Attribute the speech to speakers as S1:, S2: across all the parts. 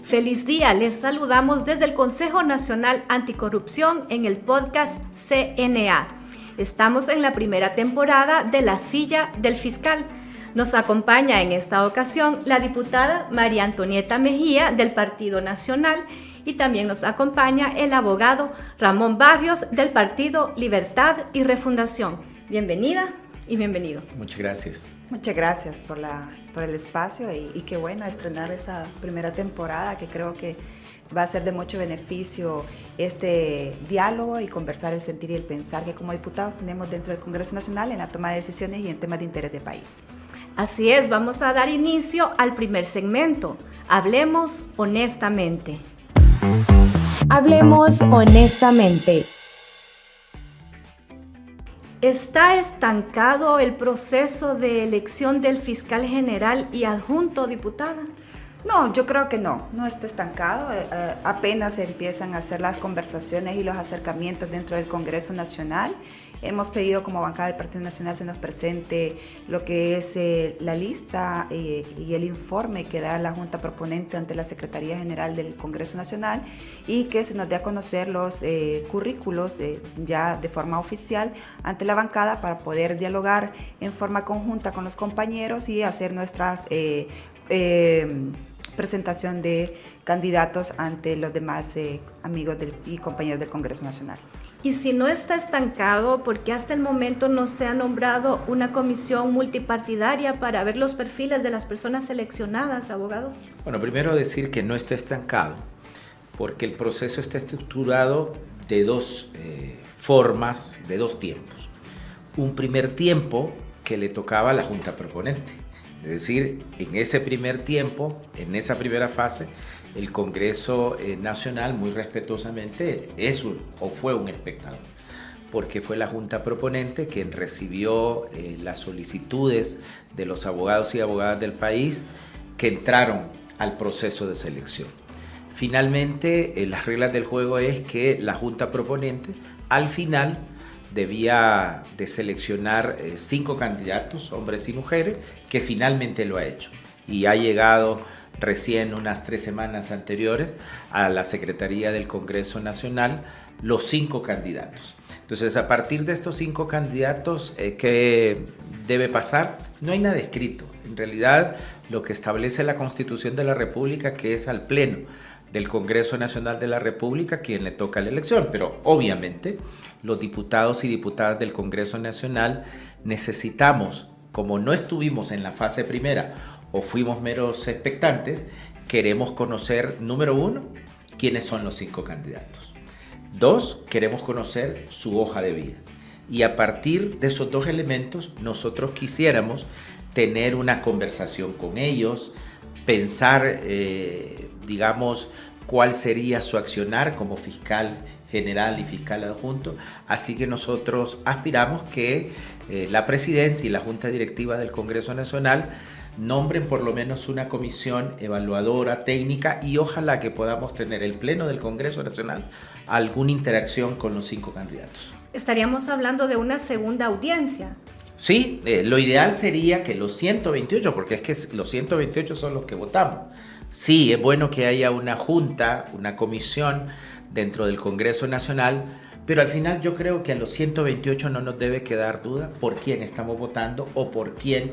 S1: Feliz día, les saludamos desde el Consejo Nacional Anticorrupción en el podcast CNA. Estamos en la primera temporada de La Silla del Fiscal. Nos acompaña en esta ocasión la diputada María Antonieta Mejía del Partido Nacional y también nos acompaña el abogado Ramón Barrios del Partido Libertad y Refundación. Bienvenida y bienvenido.
S2: Muchas gracias.
S3: Muchas gracias por el espacio y qué bueno estrenar esta primera temporada que creo que va a ser de mucho beneficio este diálogo y conversar el sentir y el pensar que como diputados tenemos dentro del Congreso Nacional en la toma de decisiones y en temas de interés de país.
S1: Así es, vamos a dar inicio al primer segmento. Hablemos honestamente.
S4: Hablemos honestamente.
S1: ¿Está estancado el proceso de elección del fiscal general y adjunto, diputada?
S3: No, yo creo que no está estancado. Apenas empiezan a hacer las conversaciones y los acercamientos dentro del Congreso Nacional. Hemos pedido como bancada del Partido Nacional se nos presente lo que es la lista y el informe que da la Junta Proponente ante la Secretaría General del Congreso Nacional y que se nos dé a conocer los currículos ya de forma oficial ante la bancada para poder dialogar en forma conjunta con los compañeros y hacer nuestras presentación de candidatos ante los demás amigos y compañeros del Congreso Nacional.
S1: Y si no está estancado, ¿por qué hasta el momento no se ha nombrado una comisión multipartidaria para ver los perfiles de las personas seleccionadas, abogado?
S2: Bueno, primero decir que no está estancado, porque el proceso está estructurado de dos formas, de dos tiempos. Un primer tiempo que le tocaba a la Junta Proponente. Es decir, en ese primer tiempo, en esa primera fase, el Congreso Nacional muy respetuosamente fue un espectador, porque fue la Junta Proponente quien recibió las solicitudes de los abogados y abogadas del país que entraron al proceso de selección. Finalmente, las reglas del juego es que la Junta Proponente al final debía de seleccionar 5 candidatos, hombres y mujeres, que finalmente lo ha hecho. Y ha llegado recién unas 3 semanas anteriores a la Secretaría del Congreso Nacional los 5 candidatos. Entonces, a partir de estos 5 candidatos, ¿qué debe pasar? No hay nada escrito. En realidad, lo que establece la Constitución de la República, que es al Pleno del Congreso Nacional de la República quien le toca la elección, pero obviamente los diputados y diputadas del Congreso Nacional necesitamos, como no estuvimos en la fase primera o fuimos meros expectantes, queremos conocer, número 1, quiénes son los 5 candidatos. 2, queremos conocer su hoja de vida. Y a partir de esos 2 elementos, nosotros quisiéramos tener una conversación con ellos, pensar, digamos, cuál sería su accionar como fiscal general y fiscal adjunto. Así que nosotros aspiramos que la presidencia y la Junta Directiva del Congreso Nacional nombren por lo menos una comisión evaluadora técnica y ojalá que podamos tener el Pleno del Congreso Nacional alguna interacción con los 5 candidatos.
S1: Estaríamos hablando de una segunda audiencia.
S2: Sí, lo ideal sería que los 128, porque es que los 128 son los que votamos. Sí, es bueno que haya una junta, una comisión dentro del Congreso Nacional, pero al final yo creo que a los 128 no nos debe quedar duda por quién estamos votando o por quién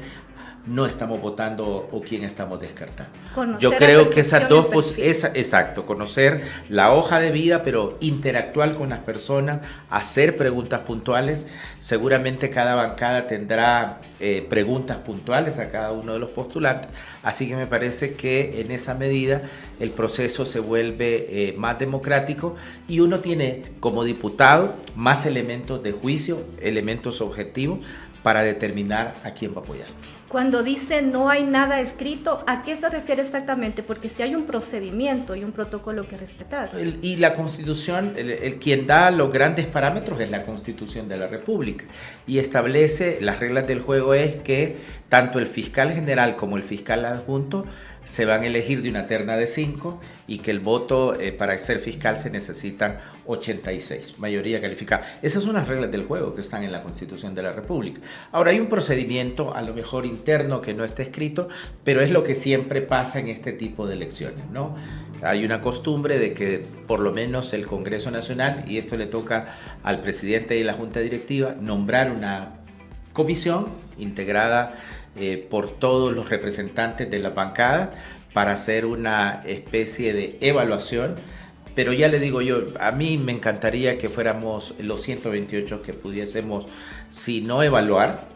S2: no estamos votando o quién estamos descartando. Yo creo que esas dos, exacto, conocer la hoja de vida, pero interactuar con las personas, hacer preguntas puntuales. Seguramente cada bancada tendrá preguntas puntuales a cada uno de los postulantes, así que me parece que en esa medida el proceso se vuelve más democrático y uno tiene como diputado más elementos de juicio, elementos objetivos para determinar a quién va a apoyar.
S1: Cuando dice no hay nada escrito, ¿a qué se refiere exactamente? Porque si hay un procedimiento y un protocolo que respetar.
S2: Y la Constitución, quien da los grandes parámetros es la Constitución de la República y establece, las reglas del juego es que tanto el fiscal general como el fiscal adjunto se van a elegir de una terna de 5 y que el voto para ser fiscal se necesitan 86, mayoría calificada. Esas son las reglas del juego que están en la Constitución de la República. Ahora hay un procedimiento a lo mejor interno interno que no está escrito, pero es lo que siempre pasa en este tipo de elecciones, ¿no? Hay una costumbre de que por lo menos el Congreso Nacional, y esto le toca al presidente y la Junta Directiva, nombrar una comisión integrada por todos los representantes de la bancada para hacer una especie de evaluación. Pero ya le digo yo, a mí me encantaría que fuéramos los 128 que pudiésemos, si no evaluar,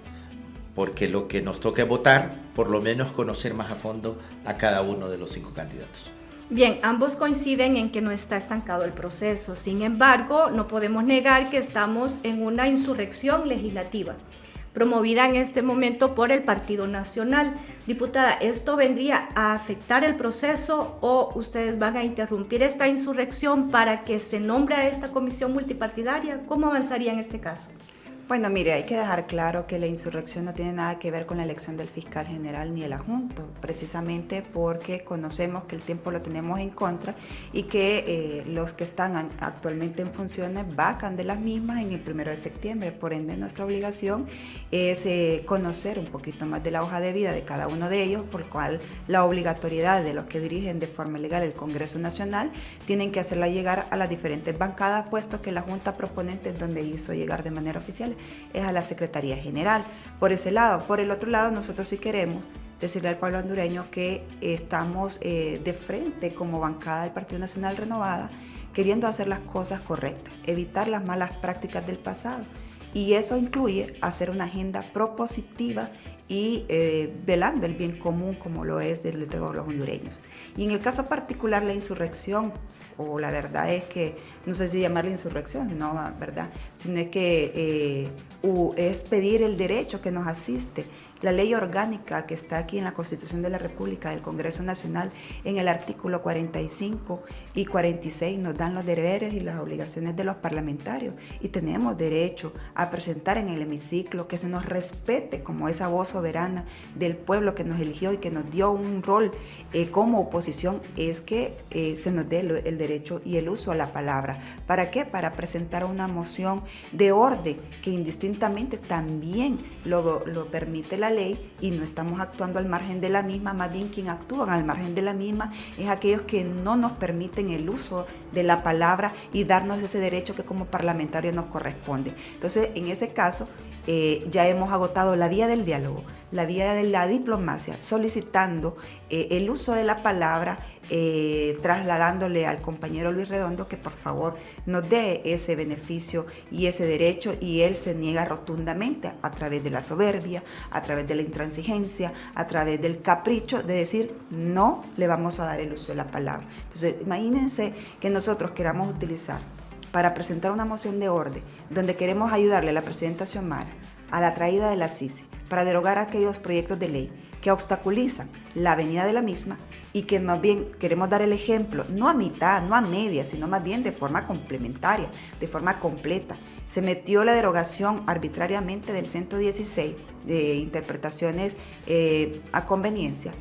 S2: porque lo que nos toca es votar, por lo menos conocer más a fondo a cada uno de los 5 candidatos.
S1: Bien, ambos coinciden en que no está estancado el proceso. Sin embargo, no podemos negar que estamos en una insurrección legislativa, promovida en este momento por el Partido Nacional. Diputada, ¿esto vendría a afectar el proceso o ustedes van a interrumpir esta insurrección para que se nombre a esta comisión multipartidaria? ¿Cómo avanzaría en este caso?
S3: Bueno, mire, hay que dejar claro que la insurrección no tiene nada que ver con la elección del fiscal general ni el adjunto, precisamente porque conocemos que el tiempo lo tenemos en contra y que los que están actualmente en funciones vacan de las mismas en el 1 de septiembre. Por ende, nuestra obligación es conocer un poquito más de la hoja de vida de cada uno de ellos, por lo cual la obligatoriedad de los que dirigen de forma legal el Congreso Nacional tienen que hacerla llegar a las diferentes bancadas, puesto que la Junta Proponente es donde hizo llegar de manera oficial es a la Secretaría General. Por ese lado. Por el otro lado, nosotros sí queremos decirle al pueblo hondureño que estamos de frente como bancada del Partido Nacional Renovada, queriendo hacer las cosas correctas, evitar las malas prácticas del pasado. Y eso incluye hacer una agenda propositiva y velando el bien común como lo es de todos los hondureños. Y en el caso particular, la insurrección, o la verdad es que, no sé si llamarla insurrección, sino, ¿verdad? Sino es que es pedir el derecho que nos asiste. La ley orgánica que está aquí en la Constitución de la República del Congreso Nacional, en el artículo 45 y 46, nos dan los deberes y las obligaciones de los parlamentarios y tenemos derecho a presentar en el hemiciclo, que se nos respete como esa voz soberana del pueblo que nos eligió y que nos dio un rol como oposición, es que se nos dé el derecho y el uso a la palabra. ¿Para qué? Para presentar una moción de orden que indistintamente también lo permite la ley y no estamos actuando al margen de la misma. Más bien quien actúan al margen de la misma es aquellos que no nos permiten el uso de la palabra y darnos ese derecho que como parlamentarios nos corresponde. Entonces, en ese caso, ya hemos agotado la vía del diálogo, la vía de la diplomacia, solicitando el uso de la palabra, trasladándole al compañero Luis Redondo que por favor nos dé ese beneficio y ese derecho, y él se niega rotundamente a través de la soberbia, a través de la intransigencia, a través del capricho de decir no le vamos a dar el uso de la palabra. Entonces, imagínense que nosotros queramos utilizar para presentar una moción de orden donde queremos ayudarle a la presidenta Xiomara a la traída de la CICI para derogar aquellos proyectos de ley que obstaculizan la venida de la misma, y que más bien queremos dar el ejemplo, no a mitad, no a media, sino más bien de forma complementaria, de forma completa. Se metió la derogación arbitrariamente del 116 de interpretaciones a conveniencia.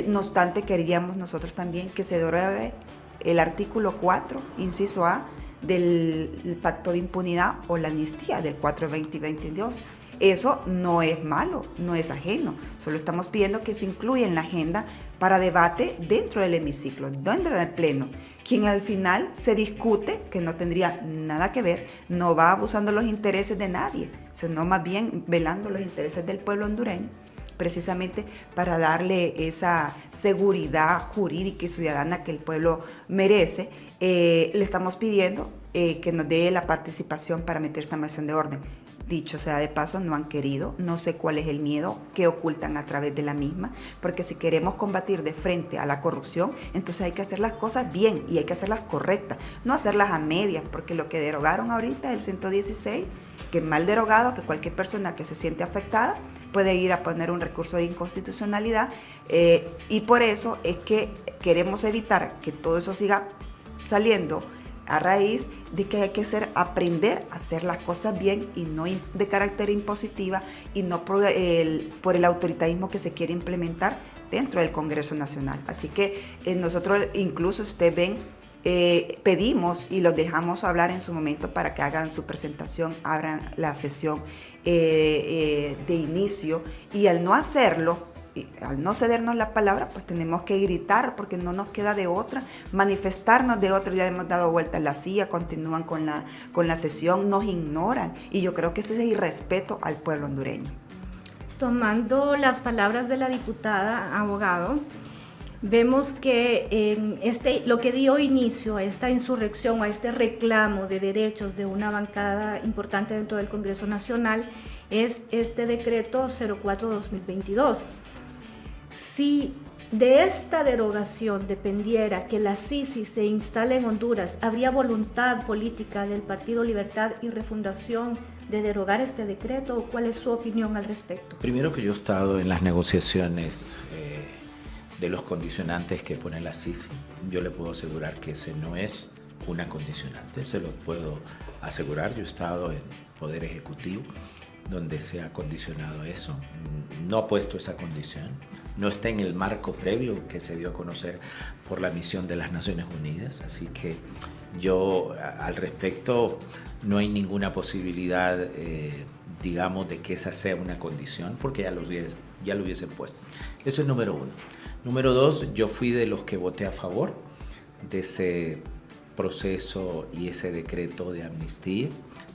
S3: No obstante, queríamos nosotros también que se derogue el artículo 4, inciso A, del pacto de impunidad o la amnistía del 420 y 22. Eso no es malo, no es ajeno, solo estamos pidiendo que se incluya en la agenda para debate dentro del hemiciclo, dentro del pleno, quien al final se discute, que no tendría nada que ver, no va abusando los intereses de nadie, sino más bien velando los intereses del pueblo hondureño, precisamente para darle esa seguridad jurídica y ciudadana que el pueblo merece. Le estamos pidiendo que nos dé la participación para meter esta moción de orden. Dicho sea de paso, no han querido, no sé cuál es el miedo que ocultan a través de la misma, porque si queremos combatir de frente a la corrupción, entonces hay que hacer las cosas bien y hay que hacerlas correctas, no hacerlas a medias, porque lo que derogaron ahorita es el 116, que mal derogado, que cualquier persona que se siente afectada puede ir a poner un recurso de inconstitucionalidad, y por eso es que queremos evitar que todo eso siga saliendo a raíz de que hay que aprender a hacer las cosas bien y no de carácter impositiva y no por el autoritarismo que se quiere implementar dentro del Congreso Nacional. Así que nosotros, incluso ustedes ven pedimos y los dejamos hablar en su momento para que hagan su presentación, abran la sesión de inicio, y al no hacerlo, al no cedernos la palabra, pues tenemos que gritar porque no nos queda de otra, manifestarnos de otra. Ya hemos dado vuelta a la silla, continúan con la sesión, nos ignoran, y yo creo que ese es irrespeto al pueblo hondureño.
S1: Tomando las palabras de la diputada, abogado, vemos que lo que dio inicio a esta insurrección, a este reclamo de derechos de una bancada importante dentro del Congreso Nacional, es este decreto 04-2022. Si de esta derogación dependiera que la CICI se instale en Honduras, ¿habría voluntad política del Partido Libertad y Refundación de derogar este decreto? ¿Cuál es su opinión al respecto?
S2: Primero, que yo he estado en las negociaciones de los condicionantes que pone la CICI. Yo le puedo asegurar que ese no es una condicionante, se lo puedo asegurar. Yo he estado en Poder Ejecutivo donde se ha condicionado eso, no ha puesto esa condición, no está en el marco previo que se dio a conocer por la misión de las Naciones Unidas, así que yo al respecto no hay ninguna posibilidad, digamos, de que esa sea una condición, porque ya lo hubiesen puesto. Eso es número uno. Número dos, yo fui de los que voté a favor de ese proceso y ese decreto de amnistía,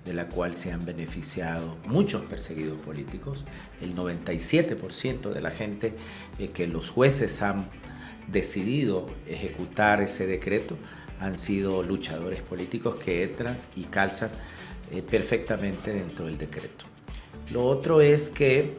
S2: de la cual se han beneficiado muchos perseguidos políticos. El 97% de la gente que los jueces han decidido ejecutar ese decreto han sido luchadores políticos que entran y calzan perfectamente dentro del decreto. Lo otro es que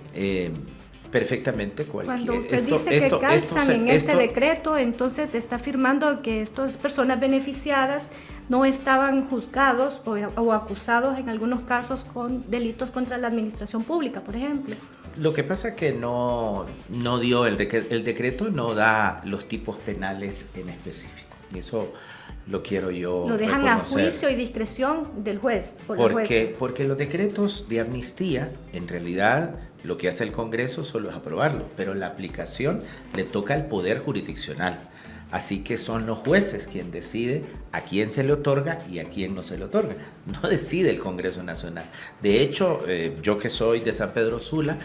S2: perfectamente cualquier...
S1: Cuando usted dice que calzan en este decreto, entonces está afirmando que estas personas beneficiadas no estaban juzgados o acusados en algunos casos con delitos contra la administración pública, por ejemplo.
S2: Lo que pasa es que no dio el decreto, no da los tipos penales en específico. Y eso lo quiero yo
S1: lo dejan
S2: reconocer.
S1: A juicio y discreción del juez.
S2: Porque los decretos de amnistía, en realidad, lo que hace el Congreso solo es aprobarlo, pero la aplicación le toca al Poder Jurisdiccional. Así que son los jueces quien decide a quién se le otorga y a quién no se le otorga. No decide el Congreso Nacional. De hecho, yo que soy de San Pedro Sula,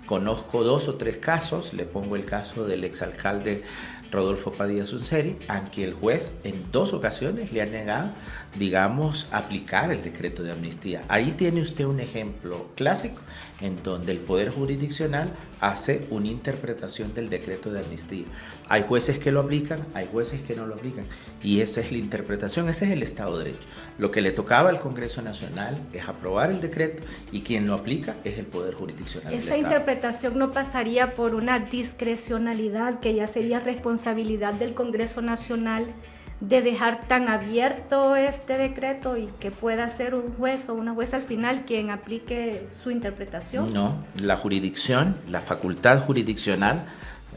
S2: conozco 2 o 3 casos. Le pongo el caso del exalcalde Rodolfo Padilla Sunseri, a quien el juez en 2 ocasiones le ha negado, digamos, aplicar el decreto de amnistía. Ahí tiene usted un ejemplo clásico en donde el Poder Jurisdiccional hace una interpretación del decreto de amnistía. Hay jueces que lo aplican, hay jueces que no lo aplican, y esa es la interpretación, ese es el Estado de Derecho. Lo que le tocaba al Congreso Nacional es aprobar el decreto, y quien lo aplica es el Poder Jurisdiccional.
S1: Esa interpretación no pasaría por una discrecionalidad que ya sería responsabilidad del Congreso Nacional de dejar tan abierto este decreto y que pueda ser un juez o una jueza al final quien aplique su interpretación.
S2: No, la jurisdicción, la facultad jurisdiccional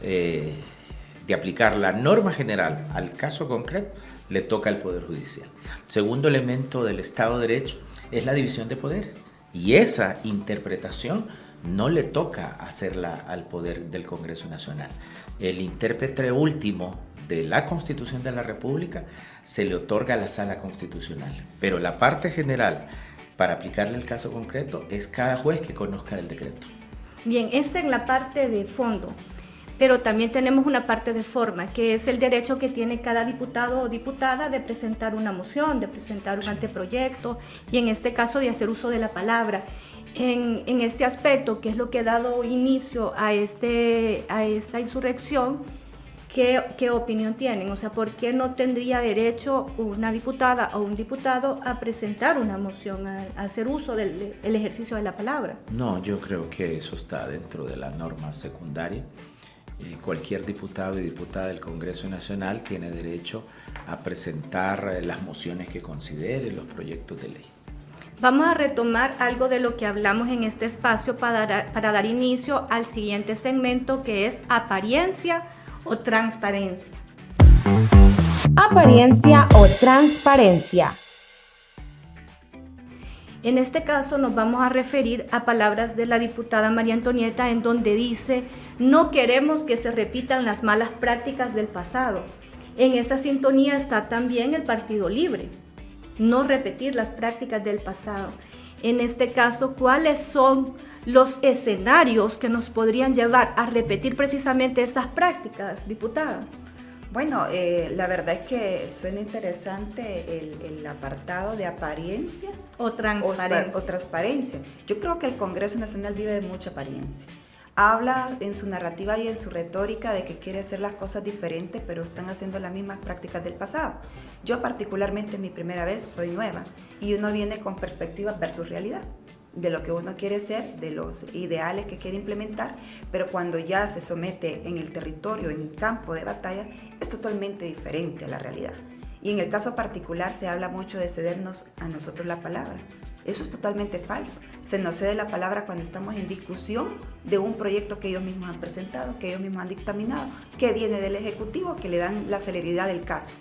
S2: de aplicar la norma general al caso concreto le toca al Poder Judicial. Segundo elemento del Estado de Derecho es la división de poderes, y esa interpretación no le toca hacerla al poder del Congreso Nacional. El intérprete último de la Constitución de la República se le otorga a la Sala Constitucional, pero la parte general para aplicarle el caso concreto es cada juez que conozca el decreto.
S1: Bien, esta es la parte de fondo, pero también tenemos una parte de forma, que es el derecho que tiene cada diputado o diputada de presentar una moción, de presentar un anteproyecto, y en este caso de hacer uso de la palabra. En este aspecto, que es lo que ha dado inicio a esta insurrección, ¿qué opinión tienen? O sea, ¿por qué no tendría derecho una diputada o un diputado a presentar una moción, a hacer uso del ejercicio de la palabra?
S2: No, yo creo que eso está dentro de la norma secundaria. Cualquier diputado y diputada del Congreso Nacional tiene derecho a presentar las mociones que considere, los proyectos de ley.
S1: Vamos a retomar algo de lo que hablamos en este espacio para dar inicio al siguiente segmento, que es apariencia o transparencia.
S4: Apariencia o transparencia.
S1: En este caso nos vamos a referir a palabras de la diputada María Antonieta, en donde dice: no queremos que se repitan las malas prácticas del pasado. En esa sintonía está también el Partido Libre, no repetir las prácticas del pasado. En este caso, ¿cuáles son los escenarios que nos podrían llevar a repetir precisamente estas prácticas, diputada?
S3: Bueno, la verdad es que suena interesante el apartado de apariencia
S1: O transparencia.
S3: o transparencia. Yo creo que el Congreso Nacional vive de mucha apariencia. Habla en su narrativa y en su retórica de que quiere hacer las cosas diferentes, pero están haciendo las mismas prácticas del pasado. Yo particularmente, mi primera vez, soy nueva y uno viene con perspectiva versus realidad, de lo que uno quiere ser, de los ideales que quiere implementar, pero cuando ya se somete en el territorio, en el campo de batalla, es totalmente diferente a la realidad. Y en el caso particular se habla mucho de cedernos a nosotros la palabra. Eso es totalmente falso. Se nos cede la palabra cuando estamos en discusión de un proyecto que ellos mismos han presentado, que ellos mismos han dictaminado, que viene del Ejecutivo, que le dan la celeridad del caso.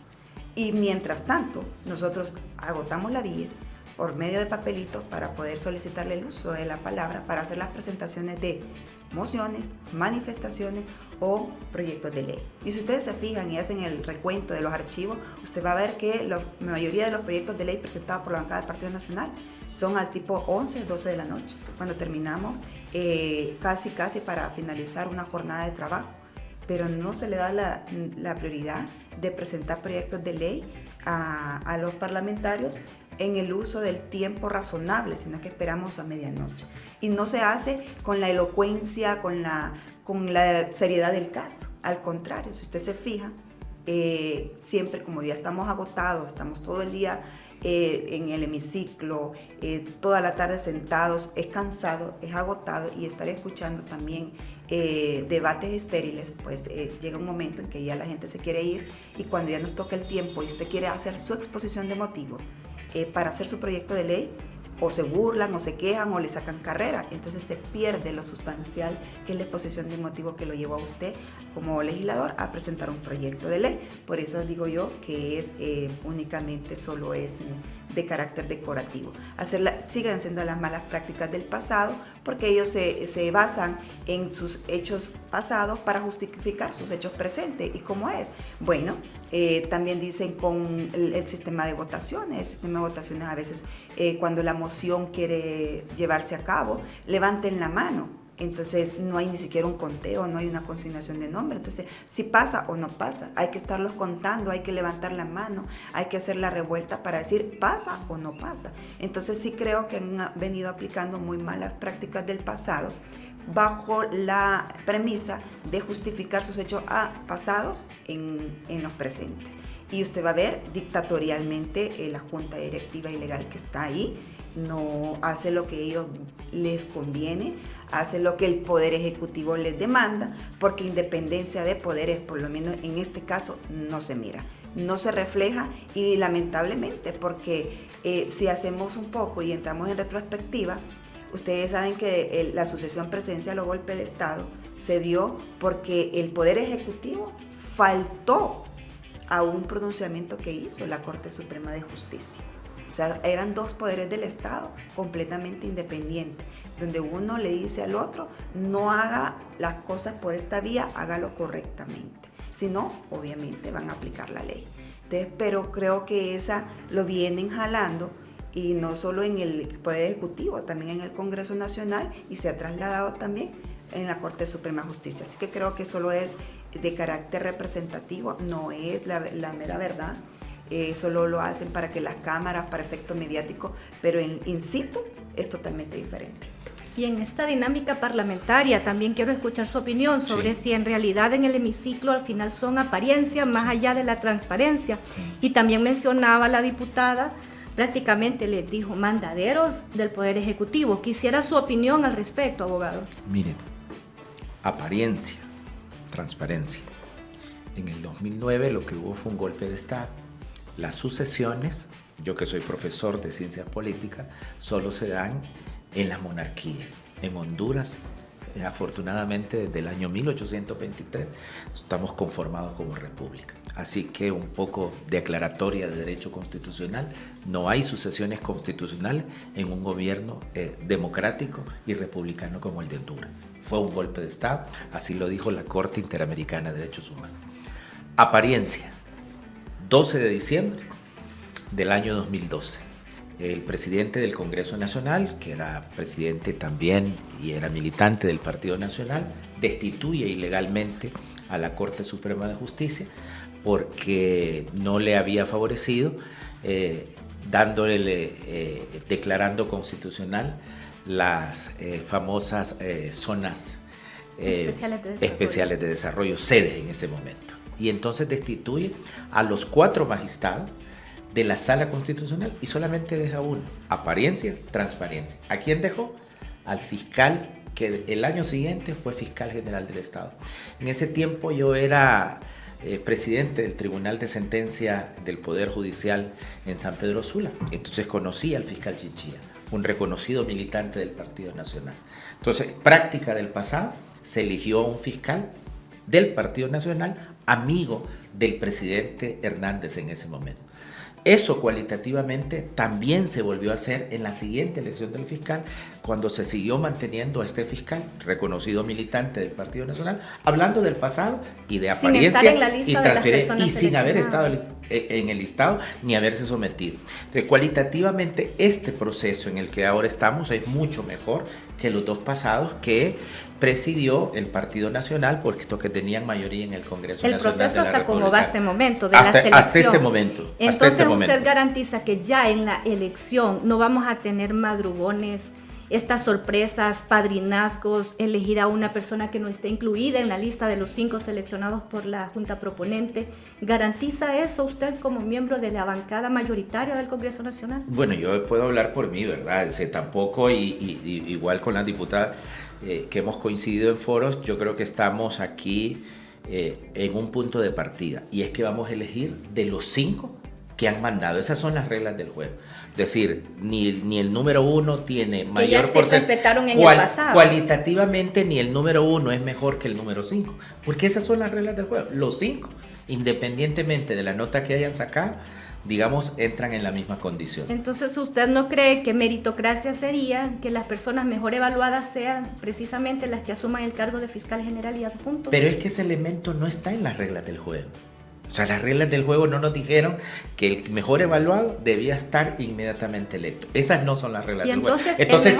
S3: Y mientras tanto, nosotros agotamos la vía por medio de papelitos para poder solicitarle el uso de la palabra para hacer las presentaciones de mociones, manifestaciones o proyectos de ley. Y si ustedes se fijan y hacen el recuento de los archivos, usted va a ver que la mayoría de los proyectos de ley presentados por la bancada del Partido Nacional son al tipo 11, 12 de la noche, cuando terminamos casi para finalizar una jornada de trabajo. Pero no se le da la prioridad de presentar proyectos de ley a los parlamentarios en el uso del tiempo razonable, sino que esperamos a medianoche. Y no se hace con la elocuencia, con la seriedad del caso. Al contrario, si usted se fija, siempre como ya estamos agotados, estamos todo el día en el hemiciclo, toda la tarde sentados, es cansado, es agotado, y estar escuchando también debates estériles, pues llega un momento en que ya la gente se quiere ir, y cuando ya nos toca el tiempo y usted quiere hacer su exposición de motivos para hacer su proyecto de ley, o se burlan, o se quejan, o le sacan carrera. Entonces se pierde lo sustancial, que es la exposición de motivos que lo llevó a usted como legislador a presentar un proyecto de ley. Por eso digo yo que es únicamente solo es de carácter decorativo. Siguen siendo las malas prácticas del pasado, porque ellos se basan en sus hechos pasados para justificar sus hechos presentes. ¿Y cómo es? Bueno, también dicen con el sistema de votaciones. El sistema de votaciones a veces cuando la moción quiere llevarse a cabo, levanten la mano. Entonces no hay ni siquiera un conteo, no hay una consignación de nombre. Entonces, si pasa o no pasa, hay que estarlos contando, hay que levantar la mano, hay que hacer la revuelta para decir pasa o no pasa. Entonces sí creo que han venido aplicando muy malas prácticas del pasado, bajo la premisa de justificar sus hechos pasados en los presentes. Y usted va a ver dictatorialmente la junta directiva ilegal que está ahí, no hace lo que a ellos les conviene, hace lo que el Poder Ejecutivo les demanda, porque independencia de poderes, por lo menos en este caso, no se mira, no se refleja, y lamentablemente, porque si hacemos un poco y entramos en retrospectiva, ustedes saben que la sucesión presidencial o golpe de Estado se dio porque el Poder Ejecutivo faltó a un pronunciamiento que hizo la Corte Suprema de Justicia. O sea, eran dos poderes del Estado completamente independientes, donde uno le dice al otro, no haga las cosas por esta vía, hágalo correctamente. Si no, obviamente van a aplicar la ley. Entonces, pero creo que esa lo vienen jalando, y no solo en el Poder Ejecutivo, también en el Congreso Nacional, y se ha trasladado también en la Corte Suprema de Justicia. Así que creo que solo es de carácter representativo, no es la mera verdad. Solo lo hacen para que las cámaras, para efecto mediático, pero in situ es totalmente diferente.
S1: Y en esta dinámica parlamentaria también quiero escuchar su opinión sobre si en realidad en el hemiciclo al final son apariencias más allá de la transparencia. Y también mencionaba la diputada, prácticamente les dijo mandaderos del Poder Ejecutivo. Quisiera su opinión al respecto, abogado.
S2: Miren, apariencia, transparencia. En el 2009 lo que hubo fue un golpe de Estado. Las sucesiones, yo que soy profesor de ciencias políticas, solo se dan en las monarquías. En Honduras, afortunadamente desde el año 1823, estamos conformados como república. Así que un poco de aclaratoria de derecho constitucional, no hay sucesiones constitucionales en un gobierno democrático y republicano como el de Honduras. Fue un golpe de Estado, así lo dijo la Corte Interamericana de Derechos Humanos. Apariencia. 12 de diciembre del año 2012. El presidente del Congreso Nacional, que era presidente también y era militante del Partido Nacional, destituye ilegalmente a la Corte Suprema de Justicia porque no le había favorecido, declarando constitucional las famosas zonas especiales de desarrollo, sedes en ese momento. Y entonces destituye a los 4 magistrados de la Sala Constitucional y solamente deja uno. Apariencia, transparencia. ¿A quién dejó? Al fiscal que el año siguiente fue fiscal general del Estado. En ese tiempo yo era presidente del Tribunal de Sentencia del Poder Judicial en San Pedro Sula. Entonces conocí al fiscal Chinchilla, un reconocido militante del Partido Nacional. Entonces, práctica del pasado, se eligió a un fiscal del Partido Nacional, amigo del presidente Hernández en ese momento. Eso cualitativamente también se volvió a hacer en la siguiente elección del fiscal, cuando se siguió manteniendo a este fiscal, reconocido militante del Partido Nacional, hablando del pasado y de apariencia y transferencia, y sin haber estado en el listado ni haberse sometido. Entonces, cualitativamente, este proceso en el que ahora estamos es mucho mejor que los 2 pasados que presidió el Partido Nacional, porque estos que tenían mayoría en el Congreso Nacional.
S1: El proceso hasta cómo va este momento de
S2: la
S1: selección.
S2: Hasta este momento.
S1: Entonces usted garantiza que ya en la elección no vamos a tener madrugones, estas sorpresas, padrinazgos, elegir a una persona que no esté incluida en la lista de los 5 seleccionados por la Junta Proponente. ¿Garantiza eso usted como miembro de la bancada mayoritaria del Congreso Nacional? Bueno, yo puedo hablar por mí, ¿verdad? Tampoco, igual con la diputada que hemos coincidido en foros, yo creo que estamos aquí en un punto de partida, y es que vamos a elegir de los 5 que han mandado. Esas son las reglas del juego. Es decir, ni el número 1 tiene mayor porcentaje. Que ya se respetaron en el pasado. Cualitativamente, ni el número 1 es mejor que el número 5, porque esas son las reglas del juego. Los 5, independientemente de la nota que hayan sacado, digamos, entran en la misma condición. Entonces, ¿usted no cree que meritocracia sería que las personas mejor evaluadas sean precisamente las que asuman el cargo de fiscal general y adjunto? Pero es que ese elemento no está en las reglas del juego. O sea, las reglas del juego no nos dijeron que el mejor evaluado debía estar inmediatamente electo. Esas no son las reglas del juego. Entonces,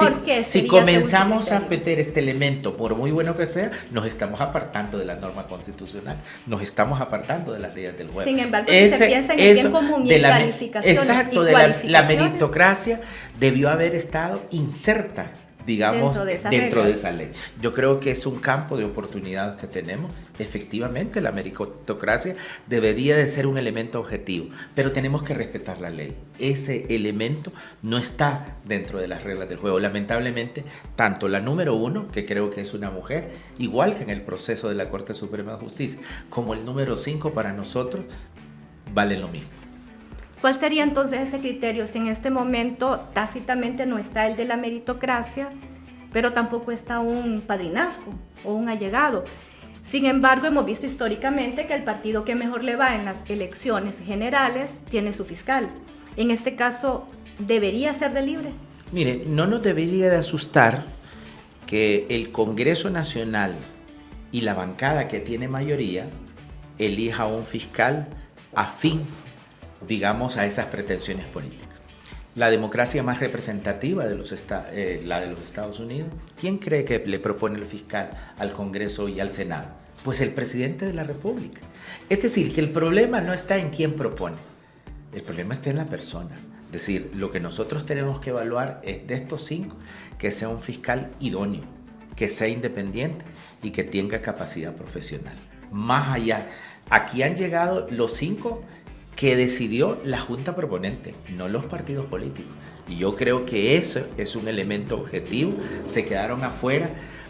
S1: si comenzamos a meter este elemento, por muy bueno que sea, nos estamos apartando de la norma constitucional, nos estamos apartando de las leyes del juego. Sin embargo, si se piensa en el bien común y en calificaciones. Exacto, de la meritocracia debió haber estado inserta, digamos, dentro de esa ley. Yo creo que es un campo de oportunidad que tenemos. Efectivamente, la meritocracia debería de ser un elemento objetivo, pero tenemos que respetar la ley. Ese elemento no está dentro de las reglas del juego. Lamentablemente, tanto la número 1, que creo que es una mujer, igual que en el proceso de la Corte Suprema de Justicia, como el número 5 para nosotros, valen lo mismo. ¿Cuál sería entonces ese criterio si en este momento tácitamente no está el de la meritocracia, pero tampoco está un padrinazgo o un allegado? Sin embargo, hemos visto históricamente que el partido que mejor le va en las elecciones generales tiene su fiscal. En este caso, ¿debería ser de libre? Mire, no nos debería de asustar que el Congreso Nacional y la bancada que tiene mayoría elija a un fiscal afín, digamos, a esas pretensiones políticas. La democracia más representativa de la de los Estados Unidos, ¿quién cree que le propone el fiscal al Congreso y al Senado? Pues el presidente de la República. Es decir, que el problema no está en quién propone, el problema está en la persona. Es decir, lo que nosotros tenemos que evaluar es de estos 5, que sea un fiscal idóneo, que sea independiente y que tenga capacidad profesional. Más allá, aquí han llegado los 5 que decidió la Junta Proponente, no los partidos políticos. Y yo creo que eso es un elemento objetivo. Se quedaron afuera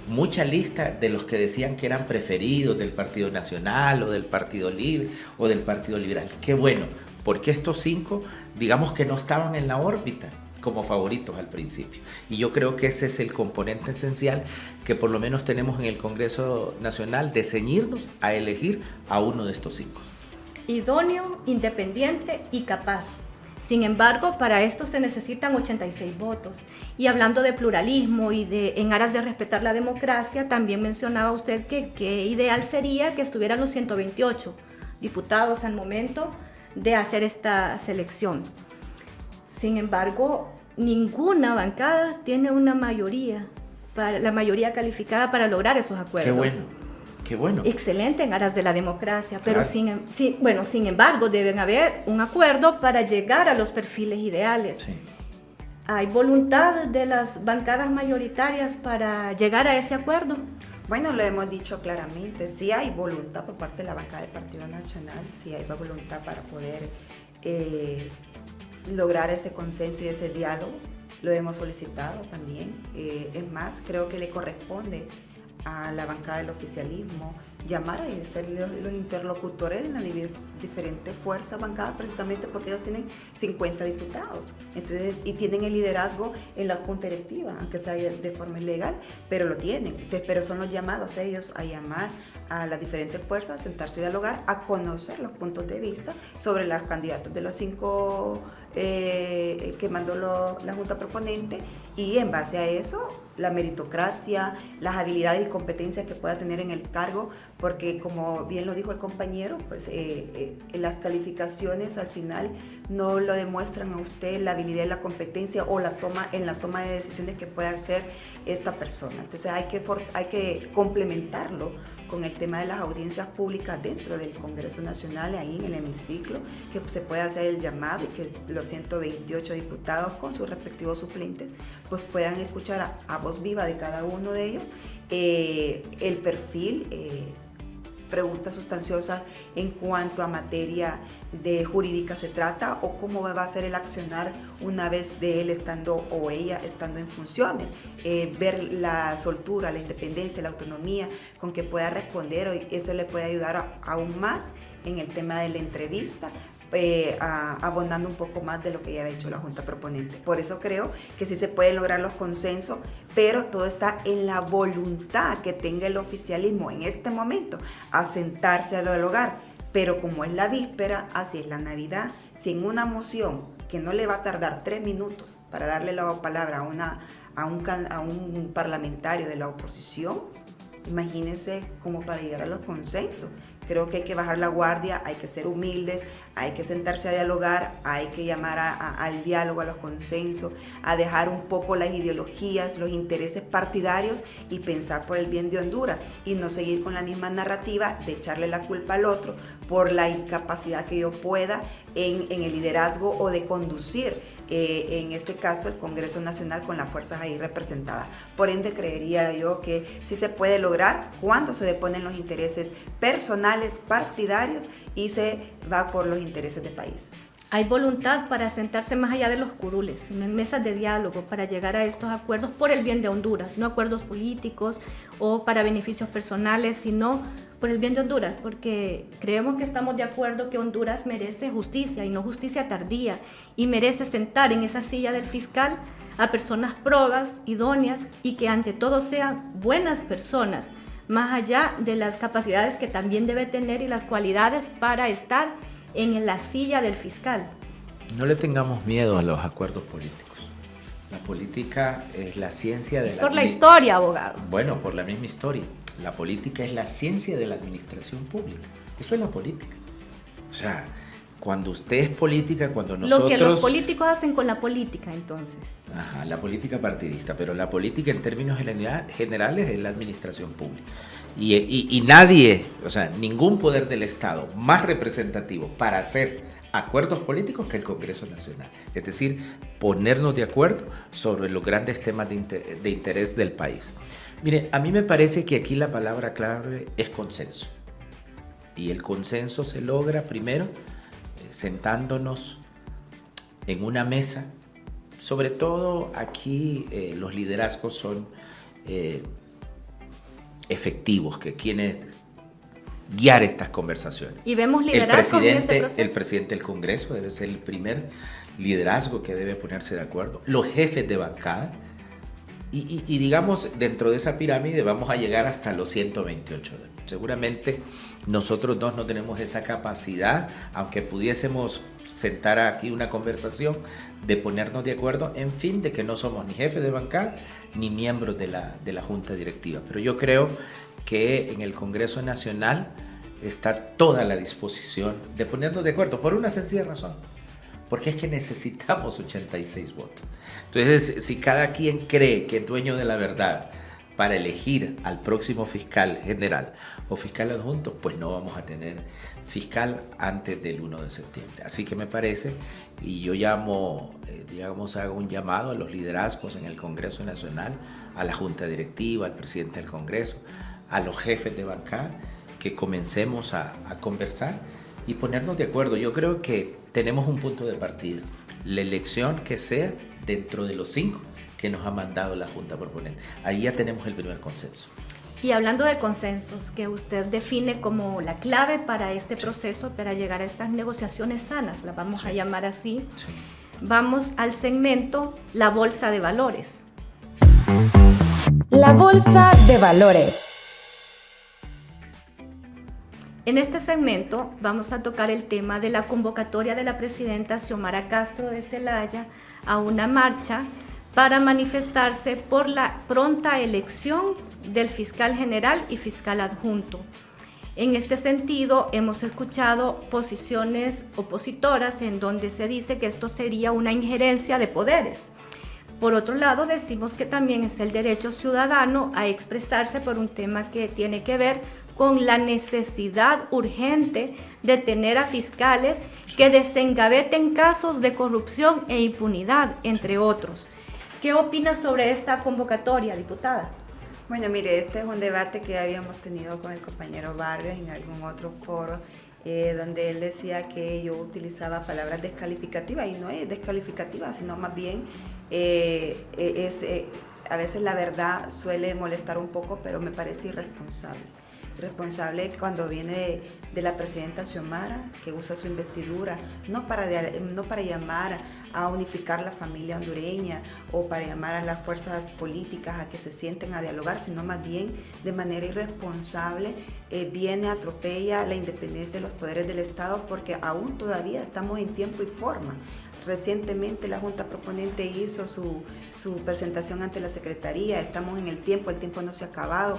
S1: mucha lista de los que decían que eran preferidos del Partido Nacional o del Partido Libre o del Partido Liberal. Qué bueno, porque estos 5, digamos que no estaban en la órbita como favoritos al principio. Y yo creo que ese es el componente esencial que por lo menos tenemos en el Congreso Nacional, de ceñirnos a elegir a uno de estos 5. Idóneo, independiente y capaz. Sin embargo, para esto se necesitan 86 votos. Y hablando de pluralismo y en aras de respetar la democracia, también mencionaba usted que ideal sería que estuvieran los 128 diputados al momento de hacer esta selección. Sin embargo, ninguna bancada tiene una mayoría, la mayoría calificada para lograr esos acuerdos.
S2: Qué bueno.
S1: Excelente en aras de la democracia,
S2: Claro.
S1: pero sin embargo deben haber un acuerdo para llegar a los perfiles ideales.
S2: Sí.
S1: ¿Hay voluntad de las bancadas mayoritarias para llegar a ese acuerdo?
S3: Bueno, lo hemos dicho claramente, sí hay voluntad por parte de la bancada del Partido Nacional, sí hay voluntad para poder lograr ese consenso y ese diálogo. Lo hemos solicitado también. Es más, creo que le corresponde a la bancada del oficialismo llamar a ser los interlocutores de las diferentes fuerzas bancadas, precisamente porque ellos tienen 50 diputados. Entonces, y tienen el liderazgo en la junta directiva, aunque sea de forma ilegal, pero lo tienen. Entonces, pero son los llamados ellos a llamar a las diferentes fuerzas, a sentarse y dialogar, a conocer los puntos de vista sobre las candidatas de los 5 que mandó la junta proponente, y en base a eso la meritocracia, las habilidades y competencias que pueda tener en el cargo, porque como bien lo dijo el compañero, pues las calificaciones al final no lo demuestran a usted la habilidad y la competencia o en la toma de decisiones que pueda hacer esta persona. Entonces hay que complementarlo con el tema de las audiencias públicas dentro del Congreso Nacional, ahí en el hemiciclo, que se pueda hacer el llamado y que los 128 diputados con sus respectivos suplentes pues puedan escuchar a voz viva de cada uno de ellos el perfil, preguntas sustanciosas en cuanto a materia de jurídica se trata, o cómo va a ser el accionar una vez de él estando o ella estando en funciones, ver la soltura, la independencia, la autonomía con que pueda responder. Eso le puede ayudar aún más en el tema de la entrevista, abondando un poco más de lo que ya ha hecho la Junta Proponente. Por eso creo que sí se pueden lograr los consensos, pero todo está en la voluntad que tenga el oficialismo en este momento a sentarse a dialogar. Pero como es la víspera, así es la Navidad, si en una moción que no le va a tardar 3 minutos para darle la palabra a un parlamentario de la oposición, imagínense cómo para llegar a los consensos. Creo que hay que bajar la guardia, hay que ser humildes, hay que sentarse a dialogar, hay que llamar al diálogo, a los consensos, a dejar un poco las ideologías, los intereses partidarios y pensar por el bien de Honduras, y no seguir con la misma narrativa de echarle la culpa al otro por la incapacidad que yo pueda en el liderazgo o de conducir en este caso el Congreso Nacional con las fuerzas ahí representadas. Por ende, creería yo que sí se puede lograr cuando se deponen los intereses personales, partidarios, y se va por los intereses del país.
S1: Hay voluntad para sentarse más allá de los curules, sino en mesas de diálogo para llegar a estos acuerdos por el bien de Honduras, no acuerdos políticos o para beneficios personales, sino por el bien de Honduras, porque creemos que estamos de acuerdo que Honduras merece justicia y no justicia tardía, y merece sentar en esa silla del fiscal a personas probas, idóneas, y que ante todo sean buenas personas, más allá de las capacidades que también debe tener y las cualidades para estar en la silla del fiscal.
S2: No le tengamos miedo a los acuerdos políticos. La política es la ciencia de la...
S1: Por la historia, abogado.
S2: Bueno, por la misma historia. La política es la ciencia de la administración pública. Eso es la política. O sea, cuando usted es política, cuando nosotros...
S1: Lo que los políticos hacen con la política, entonces.
S2: Ajá, la política partidista, pero la política en términos generales es la administración pública. Y nadie, o sea, ningún poder del Estado más representativo para hacer acuerdos políticos que el Congreso Nacional. Es decir, ponernos de acuerdo sobre los grandes temas de interés del país. Mire, a mí me parece que aquí la palabra clave es consenso. Y el consenso se logra primero sentándonos en una mesa. Sobre todo aquí los liderazgos son efectivos, que quieren guiar estas conversaciones.
S1: Y vemos liderazgos en este proceso.
S2: El presidente del Congreso debe ser el primer liderazgo que debe ponerse de acuerdo. Los jefes de bancada. Y digamos, dentro de esa pirámide vamos a llegar hasta los 128. Seguramente nosotros dos no tenemos esa capacidad, aunque pudiésemos sentar aquí una conversación, de ponernos de acuerdo, en fin, de que no somos ni jefes de bancada ni miembros de la Junta Directiva. Pero yo creo que en el Congreso Nacional estar toda la disposición de ponernos de acuerdo por una sencilla razón. Porque es que necesitamos 86 votos. Entonces, si cada quien cree que es dueño de la verdad para elegir al próximo fiscal general o fiscal adjunto, pues no vamos a tener fiscal antes del 1 de septiembre. Así que me parece, y yo llamo, hago un llamado a los liderazgos en el Congreso Nacional, a la Junta Directiva, al presidente del Congreso, a los jefes de bancada, que comencemos a conversar y ponernos de acuerdo. Yo creo que tenemos un punto de partida, la elección que sea dentro de los 5 que nos ha mandado la Junta Proponente. Ahí ya tenemos el primer consenso.
S1: Y hablando de consensos, que usted define como la clave para este proceso, para llegar a estas negociaciones sanas, las vamos a llamar así, vamos al segmento La Bolsa de Valores.
S4: La Bolsa de Valores.
S1: En este segmento vamos a tocar el tema de la convocatoria de la presidenta Xiomara Castro de Zelaya a una marcha para manifestarse por la pronta elección del fiscal general y fiscal adjunto. En este sentido, hemos escuchado posiciones opositoras en donde se dice que esto sería una injerencia de poderes. Por otro lado, decimos que también es el derecho ciudadano a expresarse por un tema que tiene que ver con la necesidad urgente de tener a fiscales que desengaveten casos de corrupción e impunidad, entre otros. ¿Qué opina sobre esta convocatoria, diputada?
S3: Bueno, mire, este es un debate que habíamos tenido con el compañero Vargas en algún otro foro, donde él decía que yo utilizaba palabras descalificativas, y no es descalificativa, sino más bien a veces la verdad suele molestar un poco, pero me parece irresponsable. Irresponsable cuando viene de la presidenta Xiomara, que usa su investidura no para llamar a unificar la familia hondureña o para llamar a las fuerzas políticas a que se sienten a dialogar, sino más bien de manera irresponsable viene, atropella la independencia de los poderes del Estado, porque aún todavía estamos en tiempo y forma. Recientemente la Junta Proponente hizo su presentación ante la Secretaría, estamos en el tiempo no se ha acabado,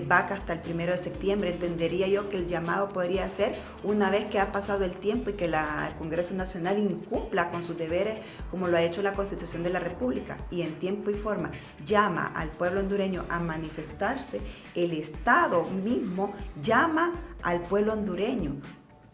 S3: va hasta el 1 de septiembre. Entendería yo que el llamado podría ser, una vez que ha pasado el tiempo y que el Congreso Nacional incumpla con sus deberes, como lo ha hecho la Constitución de la República, y en tiempo y forma llama al pueblo hondureño a manifestarse, el Estado mismo llama al pueblo hondureño.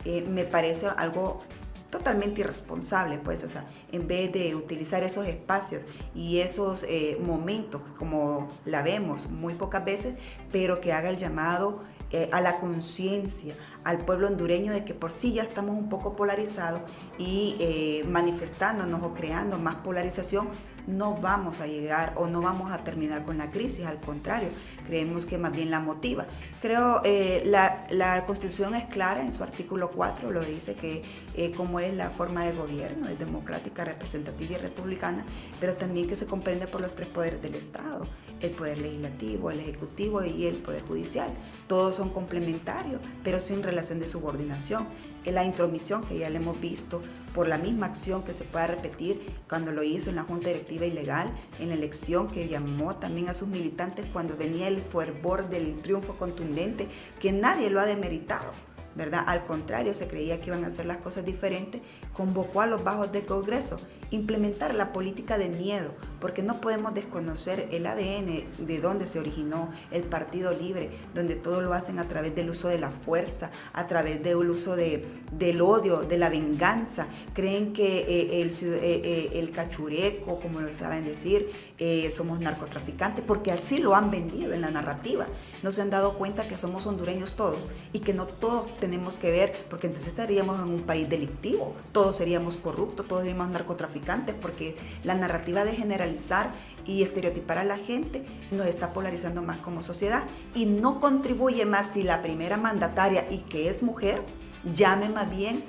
S3: Me parece algo totalmente irresponsable, pues, o sea, en vez de utilizar esos espacios y esos momentos, como la vemos muy pocas veces, pero que haga el llamado a la conciencia, al pueblo hondureño, de que por sí ya estamos un poco polarizados, y manifestándonos o creando más polarización no vamos a llegar o no vamos a terminar con la crisis. Al contrario, creemos que más bien la motiva. Creo la Constitución es clara en su artículo 4, lo dice, que como es la forma de gobierno, es democrática, representativa y republicana, pero también que se comprende por los 3 poderes del Estado: el poder legislativo, el ejecutivo y el poder judicial. Todos son complementarios, pero sin relación de subordinación. La intromisión, que ya le hemos visto por la misma acción que se pueda repetir cuando lo hizo en la Junta Directiva Ilegal, en la elección, que llamó también a sus militantes cuando venía el fervor del triunfo contundente, que nadie lo ha demeritado, ¿verdad? Al contrario, se creía que iban a hacer las cosas diferentes. Convocó a los bajos del Congreso, implementar la política de miedo, porque no podemos desconocer el ADN de donde se originó el Partido Libre, donde todo lo hacen a través del uso de la fuerza, a través del uso del odio, de la venganza. Creen que el cachureco, como lo saben decir, somos narcotraficantes, porque así lo han vendido en la narrativa. No se han dado cuenta que somos hondureños todos y que no todos tenemos que ver, porque entonces estaríamos en un país delictivo, todos seríamos corruptos, todos seríamos narcotraficantes, porque la narrativa de generalizar y estereotipar a la gente nos está polarizando más como sociedad, y no contribuye más si la primera mandataria, y que es mujer, llame más bien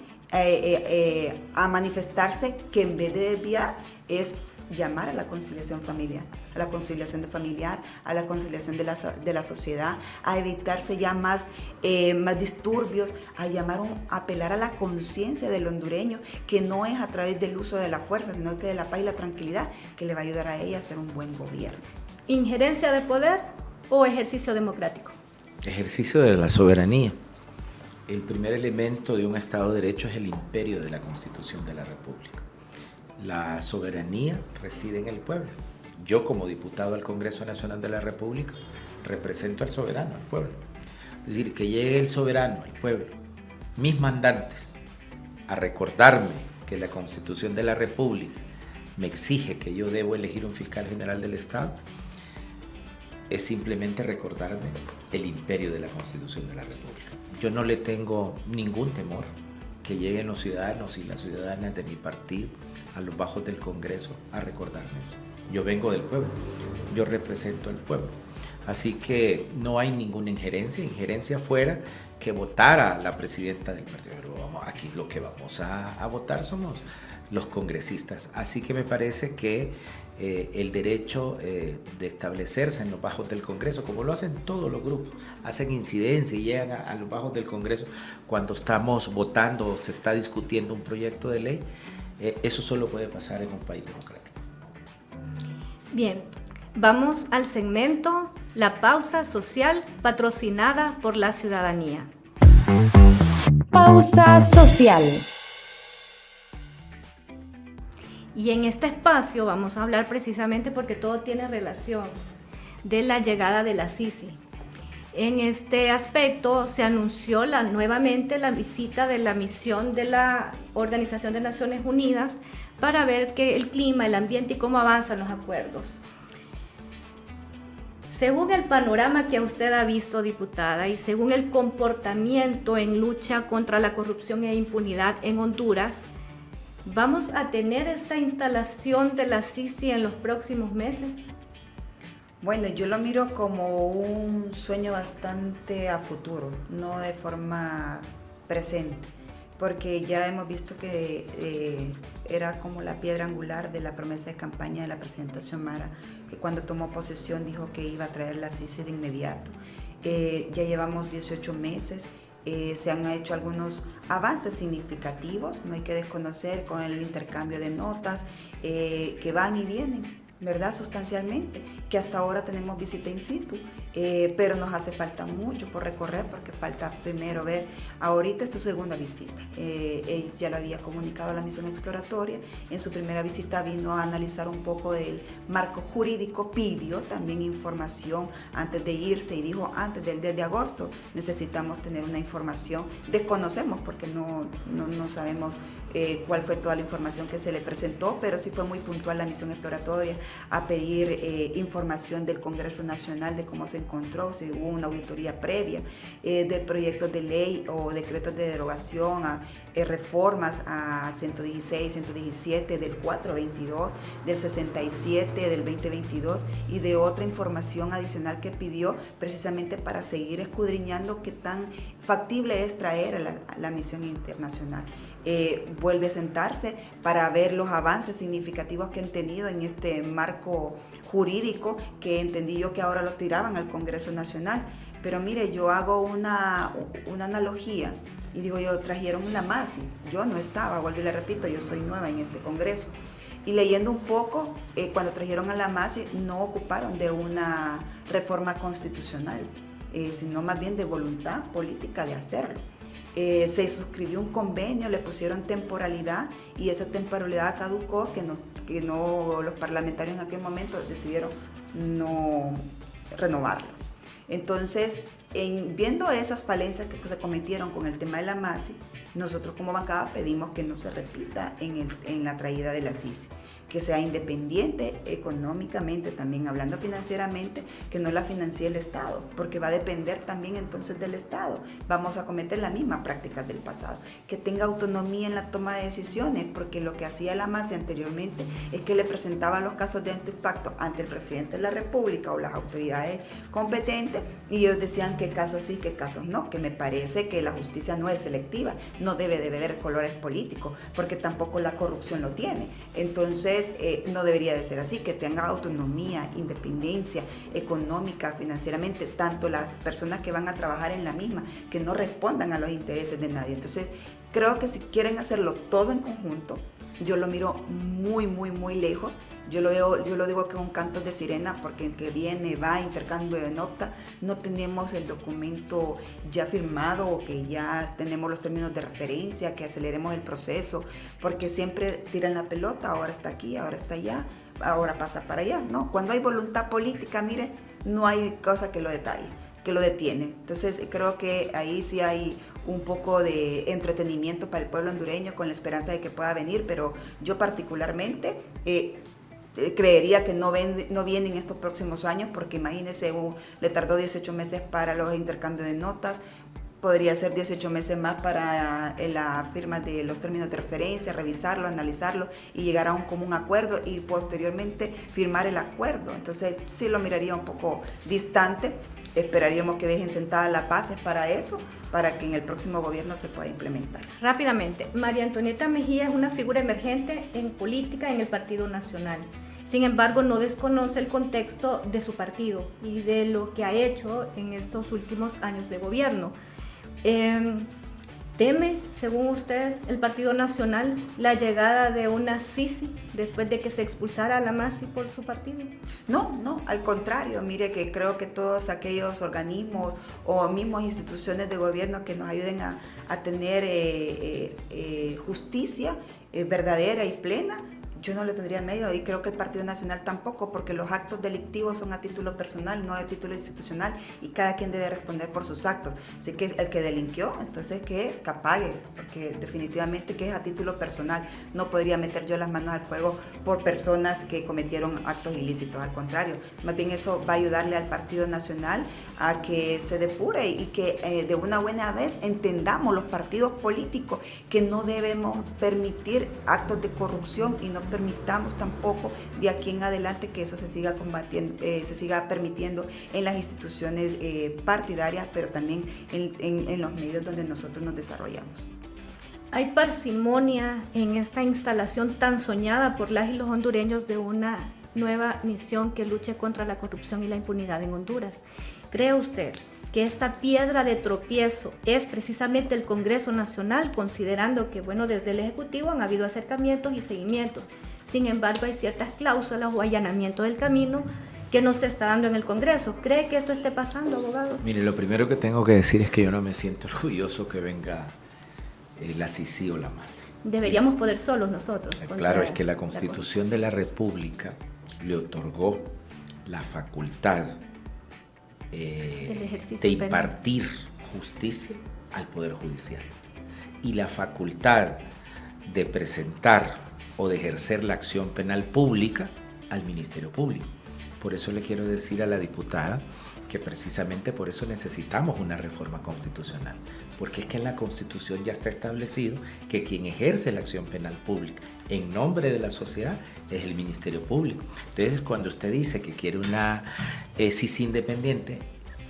S3: a manifestarse, que en vez de desviar es llamar a la conciliación familiar, a la conciliación familiar, a la conciliación de la sociedad, a evitarse ya más disturbios, a apelar a la conciencia del hondureño, que no es a través del uso de la fuerza, sino que de la paz y la tranquilidad, que le va a ayudar a ella a hacer un buen gobierno.
S1: ¿Injerencia de poder o ejercicio democrático?
S2: Ejercicio de la soberanía. el primer elemento de un Estado de Derecho es el imperio de la Constitución de la República. La soberanía reside en el pueblo. Yo, como diputado al Congreso Nacional de la República, represento al soberano, al pueblo. Es decir, que llegue el soberano, el pueblo, mis mandantes, a recordarme que la Constitución de la República me exige que yo debo elegir un fiscal general del Estado, es simplemente recordarme el imperio de la Constitución de la República. Yo no le tengo ningún temor que lleguen los ciudadanos y las ciudadanas de mi partido a los bajos del Congreso a recordarme eso. Yo vengo del pueblo, yo represento al pueblo. Así que no hay ninguna injerencia fuera que votara la presidenta del partido. Pero aquí lo que vamos a votar somos los congresistas. Así que me parece que el derecho de establecerse en los bajos del Congreso, como lo hacen todos los grupos, hacen incidencia y llegan a los bajos del Congreso cuando estamos votando o se está discutiendo un proyecto de ley, eso solo puede pasar en un país democrático.
S1: Bien, vamos al segmento La Pausa Social, patrocinada por la ciudadanía.
S4: Pausa social.
S1: Y en este espacio vamos a hablar precisamente porque todo tiene relación de la llegada de la Sisi. En este aspecto se anunció nuevamente la visita de la misión de la Organización de Naciones Unidas para ver que el clima, el ambiente y cómo avanzan los acuerdos. Según el panorama que usted ha visto, diputada, y según el comportamiento en lucha contra la corrupción e impunidad en Honduras, ¿vamos a tener esta instalación de la Sisi en los próximos meses?
S3: Bueno, yo lo miro como un sueño bastante a futuro, no de forma presente, porque ya hemos visto que era como la piedra angular de la promesa de campaña de la presidenta Xiomara, que cuando tomó posesión dijo que iba a traer la Sisi de inmediato. Ya llevamos 18 meses. Se han hecho algunos avances significativos, no hay que desconocer con el intercambio de notas que van y vienen, ¿verdad? Sustancialmente, que hasta ahora tenemos visita in situ, pero nos hace falta mucho por recorrer porque falta primero ver, ahorita es su segunda visita, él ya lo había comunicado a la misión exploratoria, en su primera visita vino a analizar un poco del marco jurídico, pidió también información antes de irse y dijo antes del 10 de agosto necesitamos tener una información, desconocemos porque no sabemos cuál fue toda la información que se le presentó, pero sí fue muy puntual la misión exploratoria a pedir información del Congreso Nacional de cómo se encontró, si hubo una auditoría previa de proyectos de ley o decretos de derogación a reformas a 116, 117 del 422, del 67 del 2022 y de otra información adicional que pidió precisamente para seguir escudriñando qué tan factible es traer a la misión internacional. Vuelve a sentarse para ver los avances significativos que han tenido en este marco jurídico que entendí yo que ahora lo tiraban al Congreso Nacional. Pero mire, yo hago una analogía y digo yo, trajeron una MASI, yo no estaba, vuelvo y le repito, yo soy nueva en este Congreso. Y leyendo un poco, cuando trajeron a la MASI no ocuparon de una reforma constitucional, sino más bien de voluntad política de hacerlo. Se suscribió un convenio, le pusieron temporalidad y esa temporalidad caducó que no los parlamentarios en aquel momento decidieron no renovarlo. Entonces, viendo esas falencias que se cometieron con el tema de la MASI, nosotros como bancada pedimos que no se repita en la traída de la Sisi, que sea independiente económicamente, también hablando financieramente, que no la financie el Estado, porque va a depender también entonces del Estado. Vamos a cometer las mismas prácticas del pasado, que tenga autonomía en la toma de decisiones, porque lo que hacía la MASI anteriormente es que le presentaba los casos de alto impacto ante el presidente de la República o las autoridades competentes y ellos decían qué casos sí, qué casos no, que me parece que la justicia no es selectiva, no debe de beber colores políticos, porque tampoco la corrupción lo tiene. Entonces, no debería de ser así, que tenga autonomía, independencia económica, financieramente, tanto las personas que van a trabajar en la misma, que no respondan a los intereses de nadie. Entonces, creo que si quieren hacerlo todo en conjunto, yo lo miro muy, muy, muy lejos yo lo digo que es un canto de sirena, porque el que viene, va, intercambio de nota, no tenemos el documento ya firmado o que ya tenemos los términos de referencia, que aceleremos el proceso, porque siempre tiran la pelota, ahora está aquí, ahora está allá, ahora pasa para allá, ¿no? Cuando hay voluntad política, mire, no hay cosa que lo detalle, que lo detiene. Entonces creo que ahí sí hay un poco de entretenimiento para el pueblo hondureño con la esperanza de que pueda venir, pero yo particularmente creería que no viene en estos próximos años, porque imagínense, le tardó 18 meses para los intercambios de notas, podría ser 18 meses más para la firma de los términos de referencia, revisarlo, analizarlo y llegar a un común acuerdo y posteriormente firmar el acuerdo. Entonces sí lo miraría un poco distante, esperaríamos que dejen sentadas las bases para eso, para que en el próximo gobierno se pueda implementar.
S1: Rápidamente, María Antonieta Mejía es una figura emergente en política en el Partido Nacional. Sin embargo, no desconoce el contexto de su partido y de lo que ha hecho en estos últimos años de gobierno. ¿Teme, según usted, el Partido Nacional la llegada de una Sisi después de que se expulsara a la Masi por su partido?
S3: No, al contrario, mire que creo que todos aquellos organismos o mismos instituciones de gobierno que nos ayuden a tener justicia verdadera y plena, yo no le tendría miedo, y creo que el Partido Nacional tampoco, porque los actos delictivos son a título personal, no a título institucional, y cada quien debe responder por sus actos. Así que el que delinquió, entonces que pague, porque definitivamente que es a título personal. No podría meter yo las manos al fuego por personas que cometieron actos ilícitos, al contrario. Más bien eso va a ayudarle al Partido Nacional a que se depure y que de una buena vez entendamos los partidos políticos que no debemos permitir actos de corrupción y no permitamos tampoco de aquí en adelante que eso se siga combatiendo, se siga permitiendo en las instituciones partidarias, pero también en los medios donde nosotros nos desarrollamos.
S1: ¿Hay parsimonia en esta instalación tan soñada por las y los hondureños de una nueva misión que luche contra la corrupción y la impunidad en Honduras? ¿Cree usted que esta piedra de tropiezo es precisamente el Congreso Nacional, considerando que, bueno, desde el Ejecutivo han habido acercamientos y seguimientos? Sin embargo, hay ciertas cláusulas o allanamiento del camino que no se está dando en el Congreso. ¿Cree que esto esté pasando, abogado?
S2: Mire, lo primero que tengo que decir es que yo no me siento orgulloso que venga la Sisi o la Masi.
S1: Deberíamos poder solos nosotros.
S2: Claro, es que la Constitución de la República le otorgó la facultad de impartir justicia al Poder Judicial y la facultad de presentar o de ejercer la acción penal pública al Ministerio Público. Por eso le quiero decir a la diputada que precisamente por eso necesitamos una reforma constitucional, porque es que en la Constitución ya está establecido que quien ejerce la acción penal pública en nombre de la sociedad es el Ministerio Público. Entonces, cuando usted dice que quiere una Sisi independiente,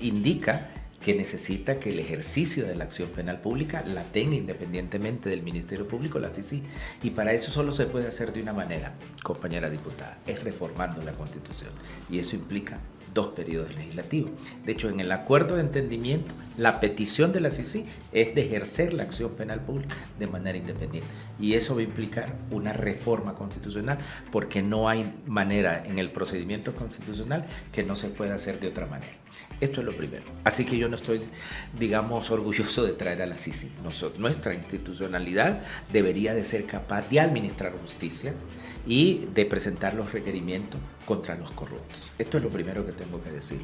S2: indica que necesita que el ejercicio de la acción penal pública la tenga independientemente del Ministerio Público, la Sisi, y para eso solo se puede hacer de una manera, compañera diputada, es reformando la Constitución, y eso implica 2 periodos legislativos. De hecho, en el acuerdo de entendimiento, la petición de la Sisi es de ejercer la acción penal pública de manera independiente, y eso va a implicar una reforma constitucional, porque no hay manera en el procedimiento constitucional que no se pueda hacer de otra manera. Esto es lo primero. Así que yo no estoy, digamos, orgulloso de traer a la Sisi. Nuestra institucionalidad debería de ser capaz de administrar justicia y de presentar los requerimientos contra los corruptos. Esto es lo primero que tengo que decir.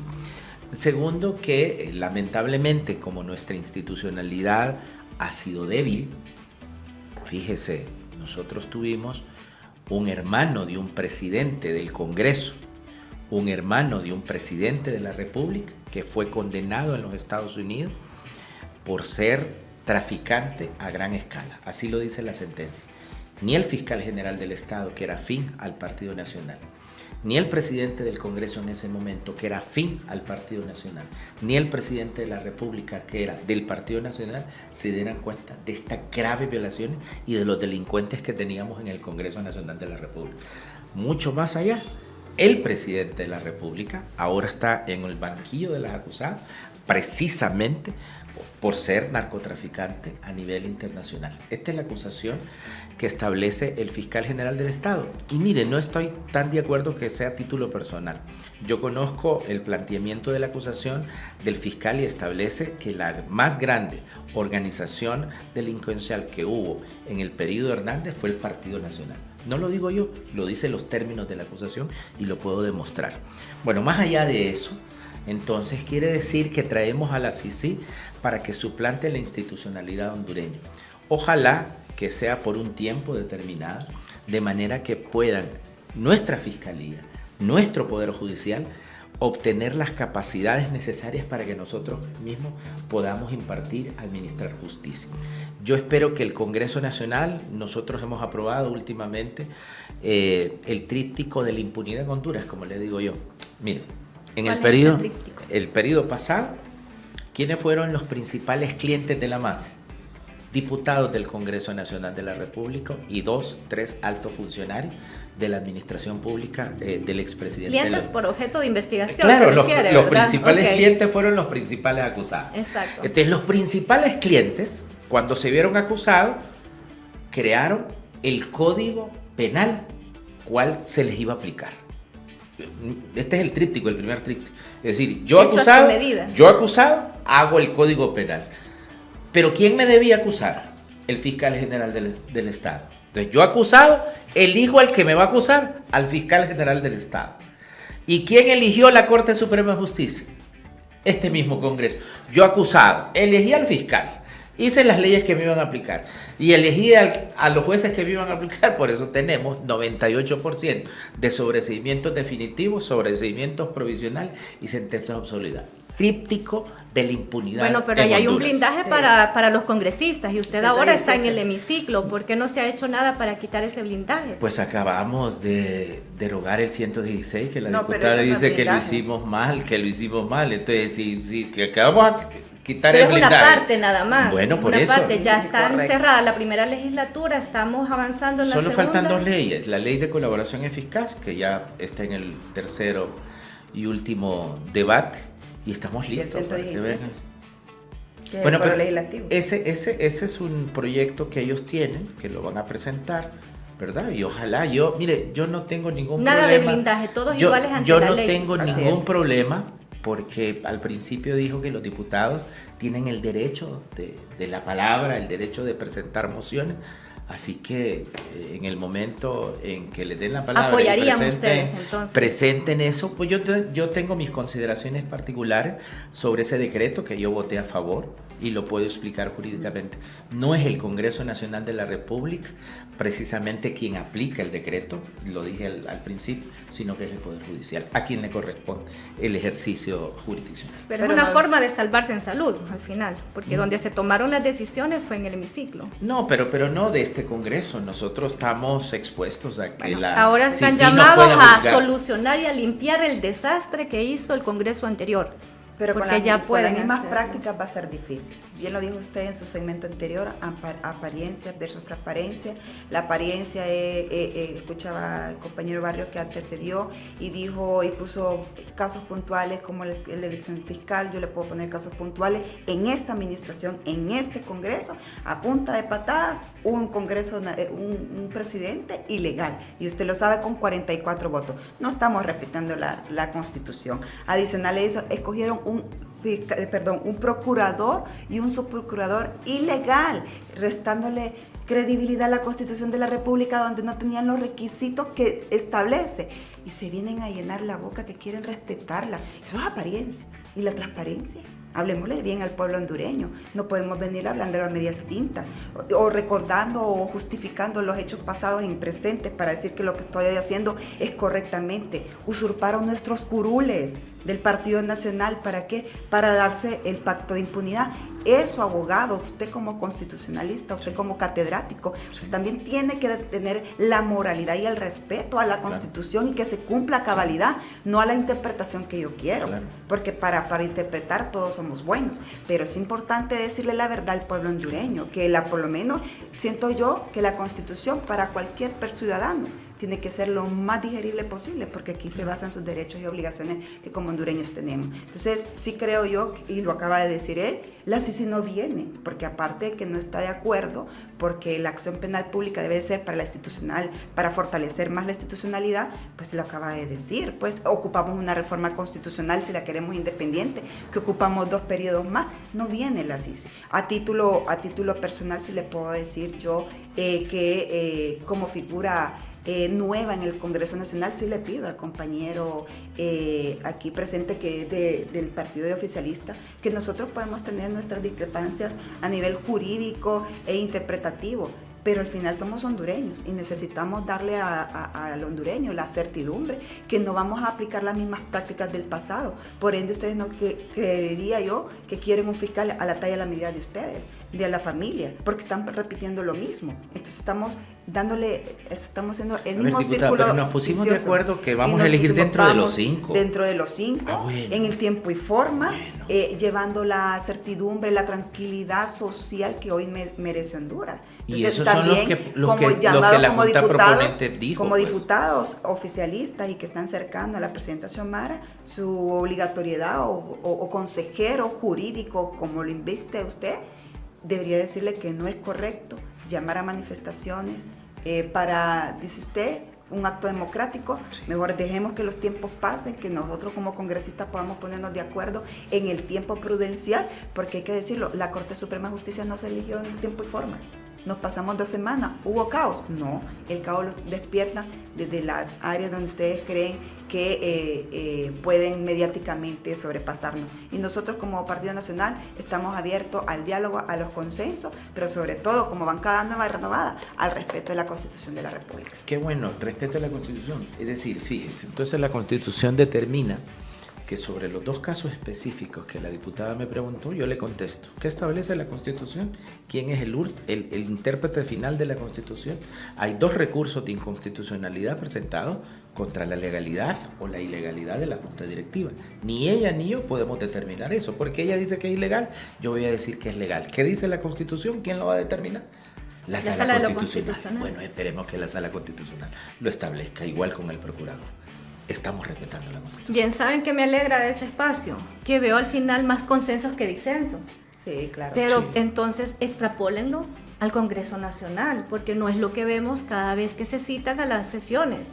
S2: Segundo, que lamentablemente, como nuestra institucionalidad ha sido débil, fíjese, nosotros tuvimos un hermano de un presidente del Congreso, un hermano de un presidente de la República que fue condenado en los Estados Unidos por ser traficante a gran escala. Así lo dice la sentencia. Ni el fiscal general del Estado, que era afín al Partido Nacional, ni el presidente del Congreso en ese momento, que era afín al Partido Nacional, ni el presidente de la República, que era del Partido Nacional, se dieran cuenta de estas graves violaciones y de los delincuentes que teníamos en el Congreso Nacional de la República. Mucho más allá, el presidente de la República ahora está en el banquillo de los acusados precisamente por ser narcotraficante a nivel internacional. Esta es la acusación que establece el fiscal general del Estado. Y mire, no estoy tan de acuerdo que sea a título personal. Yo conozco el planteamiento de la acusación del fiscal y establece que la más grande organización delincuencial que hubo en el periodo Hernández fue el Partido Nacional. No lo digo yo, lo dicen los términos de la acusación y lo puedo demostrar. Bueno, más allá de eso, entonces quiere decir que traemos a la CICIG para que suplante la institucionalidad hondureña. Ojalá que sea por un tiempo determinado, de manera que puedan nuestra Fiscalía, nuestro Poder Judicial, obtener las capacidades necesarias para que nosotros mismos podamos impartir, administrar justicia. Yo espero que el Congreso Nacional, nosotros hemos aprobado últimamente el tríptico de la impunidad en Honduras, como le digo yo. Miren, en el periodo pasado, ¿quiénes fueron los principales clientes de la masa? Diputados del Congreso Nacional de la República y 2, 3 altos funcionarios de la administración pública del expresidente.
S1: Clientes por objeto de investigación.
S2: Claro,
S1: se refiere,
S2: los
S1: ¿verdad?
S2: principales clientes fueron los principales acusados.
S1: Exacto.
S2: Entonces, los principales clientes, cuando se vieron acusados, crearon el Código Penal, cuál se les iba a aplicar. Este es el tríptico, el primer tríptico. Es decir, yo acusado, hago el Código Penal. Pero ¿quién me debía acusar? El fiscal general del Estado. Entonces, yo acusado, elijo al que me va a acusar, al fiscal general del Estado. ¿Y quién eligió la Corte Suprema de Justicia? Este mismo Congreso. Yo acusado, elegí al fiscal, hice las leyes que me iban a aplicar y elegí a los jueces que me iban a aplicar. Por eso tenemos 98% de sobreseimientos definitivos, sobreseimientos provisionales y sentencias absolutas. Tríptico de la impunidad.
S1: Bueno, pero ahí hay un blindaje
S3: Sí.
S1: para los congresistas y usted ahora está en
S3: 117.
S1: el hemiciclo. ¿Por qué no se ha hecho nada para quitar ese blindaje?
S2: Pues acabamos de derogar el 116, que la
S3: No, pero
S2: diputada
S3: eso no es
S2: dice que lo
S3: blindaje.
S2: hicimos mal. Entonces, si que acabamos a quitar
S1: Pero
S2: el
S1: es una
S2: blindaje.
S1: parte nada más.
S2: Bueno, por
S1: una
S2: eso.
S1: parte, ya está
S3: Correcto.
S1: encerrada la primera legislatura, estamos avanzando en la
S2: Solo
S1: segunda.
S2: faltan 2 leyes. La ley de colaboración eficaz, que ya está en el tercero y último debate, y estamos
S3: Y el
S2: listos para que
S3: 117.
S2: vengan.
S3: Que es
S2: Bueno,
S3: el Foro
S2: pero
S3: Legislativo.
S2: ese es un proyecto que ellos tienen, que lo van a presentar, ¿verdad? Y ojalá, yo no tengo ningún
S1: Nada de
S2: problema.
S1: blindaje, todos
S2: Yo-
S1: iguales ante
S2: yo
S1: la
S2: no
S1: ley.
S2: tengo
S3: Así
S2: ningún
S3: es.
S2: problema, porque al principio dijo que los diputados tienen el derecho de la palabra, el derecho de presentar mociones. Así que en el momento en que les den la palabra,
S1: Apoyarían
S2: y
S1: ustedes, entonces.
S2: presenten eso, pues yo tengo mis consideraciones particulares sobre ese decreto que yo voté a favor y lo puedo explicar jurídicamente. No es el Congreso Nacional de la República precisamente quien aplica el decreto, lo dije al principio, sino que es el Poder Judicial, a quien le corresponde el ejercicio jurisdiccional.
S1: Pero
S3: Pero
S1: es una
S3: no-
S1: forma de salvarse en salud al final, porque donde se tomaron las decisiones fue en el hemiciclo.
S2: No, pero no de este Congreso. Nosotros estamos expuestos a que
S1: Ahora están
S2: CICIG no
S1: llamados
S2: pueda
S1: a
S2: juzgar.
S1: solucionar y a limpiar el desastre que hizo el Congreso anterior.
S3: Pero con,
S1: porque ya
S3: con
S1: pueden
S3: las mismas
S1: hacerlo.
S3: prácticas va a ser difícil. Bien lo dijo usted en su segmento anterior, apariencia versus transparencia. La apariencia, escuchaba al compañero Barrio que antecedió y dijo y puso casos puntuales como la elección fiscal. Yo le puedo poner casos puntuales en esta administración, en este Congreso, a punta de patadas, un Congreso, un presidente ilegal. Y usted lo sabe, con 44 votos. No estamos respetando la Constitución. Adicional a eso, escogieron un procurador y un subprocurador ilegal, restándole credibilidad a la Constitución de la República, donde no tenían los requisitos que establece. Y se vienen a llenar la boca que quieren respetarla. Eso es apariencia. ¿Y la transparencia? Hablemosle bien al pueblo hondureño. No podemos venir hablando de las medias tintas o recordando o justificando los hechos pasados en presentes para decir que lo que estoy haciendo es correctamente. Usurparon nuestros curules del Partido Nacional. ¿Para qué? Para darse el pacto de impunidad. Eso, abogado, usted como constitucionalista, usted como catedrático, usted también tiene que tener la moralidad y el respeto a la Constitución y que se cumpla a cabalidad, no a la interpretación que yo quiero.
S2: Claro.
S3: Porque para interpretar todos somos buenos, pero es importante decirle la verdad al pueblo hondureño, que por lo menos siento yo que la Constitución para cualquier ciudadano tiene que ser lo más digerible posible, porque aquí se basan sus derechos y obligaciones que como hondureños tenemos. Entonces, sí creo yo, y lo acaba de decir él, la CICI no viene, porque aparte de que no está de acuerdo, porque la acción penal pública debe ser para la institucional, para fortalecer más la institucionalidad, pues se lo acaba de decir, pues ocupamos una reforma constitucional si la queremos independiente, que ocupamos 2 periodos más, no viene la CICI. A título personal sí le puedo decir yo que como figura nueva en el Congreso Nacional, sí le pido al compañero aquí presente que es del partido de oficialista, que nosotros podemos tener nuestras discrepancias a nivel jurídico e interpretativo, pero al final somos hondureños y necesitamos darle al hondureño la certidumbre que no vamos a aplicar las mismas prácticas del pasado. Por ende, ustedes no creería yo que quieren un fiscal a la talla de la medida de ustedes, de la familia, porque están repitiendo lo mismo. Entonces estamos haciendo el mismo círculo.
S2: Pero nos pusimos
S3: vicioso.
S2: De acuerdo que vamos a elegir dentro de los 5.
S3: Dentro de los 5,
S2: bueno.
S3: En el tiempo y forma,
S2: Bueno.
S3: Llevando la certidumbre, la tranquilidad social que hoy merece Honduras.
S2: Y
S3: Entonces,
S2: esos son los que la Junta proponente dijo.
S3: Como
S2: pues.
S3: diputados oficialistas y que están cercanos a la presidenta Xiomara, su obligatoriedad o consejero jurídico, como lo inviste usted, debería decirle que no es correcto llamar a manifestaciones para, dice usted, un acto democrático. Sí. Mejor dejemos que los tiempos pasen, que nosotros como congresistas podamos ponernos de acuerdo en el tiempo prudencial, porque hay que decirlo, la Corte Suprema de Justicia no se eligió en tiempo y forma. Nos pasamos 2 semanas, ¿hubo caos? No, el caos los despierta desde las áreas donde ustedes creen que pueden mediáticamente sobrepasarnos. Y nosotros como Partido Nacional estamos abiertos al diálogo, a los consensos, pero sobre todo como bancada nueva y renovada, al respeto de la Constitución de la República.
S2: Qué bueno, respeto a la Constitución. Es decir, fíjese, entonces la Constitución determina que sobre los 2 casos específicos que la diputada me preguntó, yo le contesto. ¿Qué establece la Constitución? ¿Quién es el intérprete final de la Constitución? Hay 2 recursos de inconstitucionalidad presentados contra la legalidad o la ilegalidad de la Junta Directiva. Ni ella ni yo podemos determinar eso, porque ella dice que es ilegal, yo voy a decir que es legal. ¿Qué dice la Constitución? ¿Quién lo va a determinar? La Sala Constitucional. Bueno, esperemos que la Sala Constitucional lo establezca, igual con el procurador. Estamos respetando la Constitución.
S1: Bien, ¿saben qué me alegra de este espacio? Que veo al final más consensos que disensos.
S3: Sí, claro.
S1: Pero
S2: sí.
S1: Entonces extrapólenlo al Congreso Nacional, porque no es lo que vemos cada vez que se citan a las sesiones.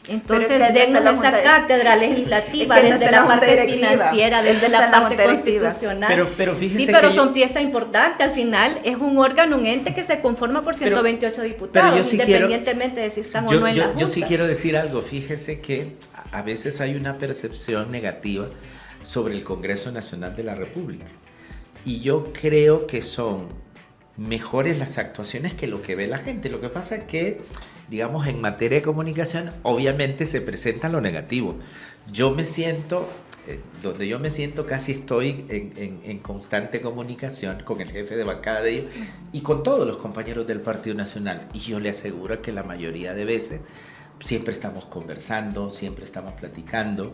S1: Entonces,
S3: es que
S1: dennos esa cátedra legislativa,
S3: es que
S1: desde la parte financiera, desde la parte constitucional.
S2: Pero fíjese
S1: sí, pero
S2: que
S1: son pieza importante. Al final es un órgano, un ente que se conforma por 128 diputados,
S2: pero yo sí
S1: independientemente de si están o no en la Junta.
S2: Yo sí quiero decir algo. Fíjese que a veces hay una percepción negativa sobre el Congreso Nacional de la República. Y yo creo que son mejores las actuaciones que lo que ve la gente. Lo que pasa es que, digamos, en materia de comunicación, obviamente se presenta lo negativo. Yo me siento, donde yo me siento casi estoy en constante comunicación con el jefe de bancada de ellos y con todos los compañeros del Partido Nacional. Y yo le aseguro que la mayoría de veces siempre estamos conversando, siempre estamos platicando.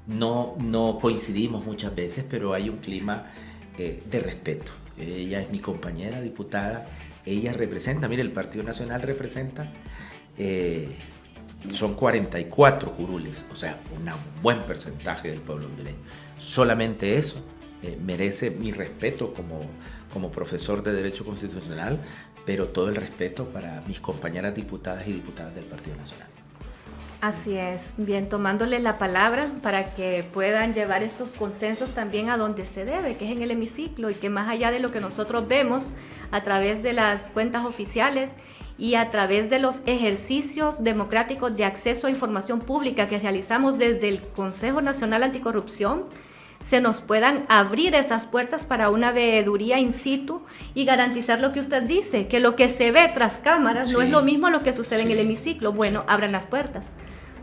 S2: No coincidimos muchas veces, pero hay un clima de respeto. Ella es mi compañera diputada, ella representa, mire, el Partido Nacional representa, son 44 curules, o sea, un buen porcentaje del pueblo hondureño. Solamente eso merece mi respeto como profesor de Derecho Constitucional, pero todo el respeto para mis compañeras diputadas y diputadas del Partido Nacional.
S1: Así es, bien, tomándole la palabra para que puedan llevar estos consensos también a donde se debe, que es en el hemiciclo, y que más allá de lo que nosotros vemos a través de las cuentas oficiales y a través de los ejercicios democráticos de acceso a información pública que realizamos desde el Consejo Nacional Anticorrupción, se nos puedan abrir esas puertas para una veeduría in situ y garantizar lo que usted dice, que lo que se ve tras cámaras no es lo mismo lo que sucede en el hemiciclo. Bueno, abran las puertas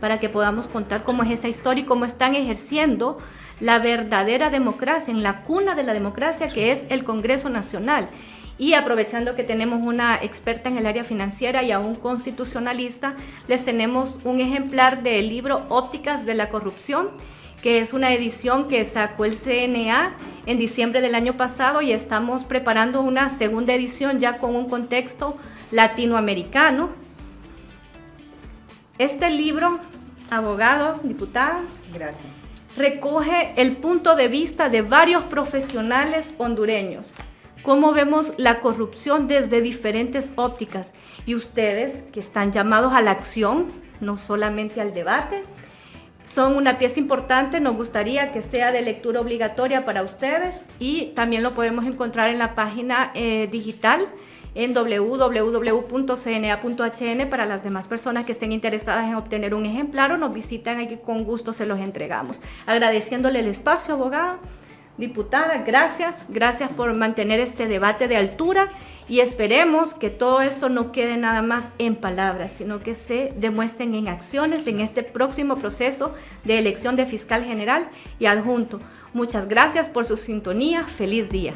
S1: para que podamos contar cómo es esa historia y cómo están ejerciendo la verdadera democracia, en la cuna de la democracia que es el Congreso Nacional. Y aprovechando que tenemos una experta en el área financiera y a un constitucionalista, les tenemos un ejemplar del libro Ópticas de la Corrupción, que es una edición que sacó el CNA en diciembre del año pasado, y estamos preparando una segunda edición ya con un contexto latinoamericano. Este libro, abogado, diputada,
S3: Gracias.
S1: recoge el punto de vista de varios profesionales hondureños, cómo vemos la corrupción desde diferentes ópticas, y ustedes que están llamados a la acción, no solamente al debate, son una pieza importante. Nos gustaría que sea de lectura obligatoria para ustedes, y también lo podemos encontrar en la página digital en www.cna.hn para las demás personas que estén interesadas en obtener un ejemplar, o nos visitan aquí, con gusto se los entregamos. Agradeciéndole el espacio, abogada, diputada, gracias por mantener este debate de altura, y esperemos que todo esto no quede nada más en palabras, sino que se demuestren en acciones en este próximo proceso de elección de fiscal general y adjunto. Muchas gracias por su sintonía. Feliz día.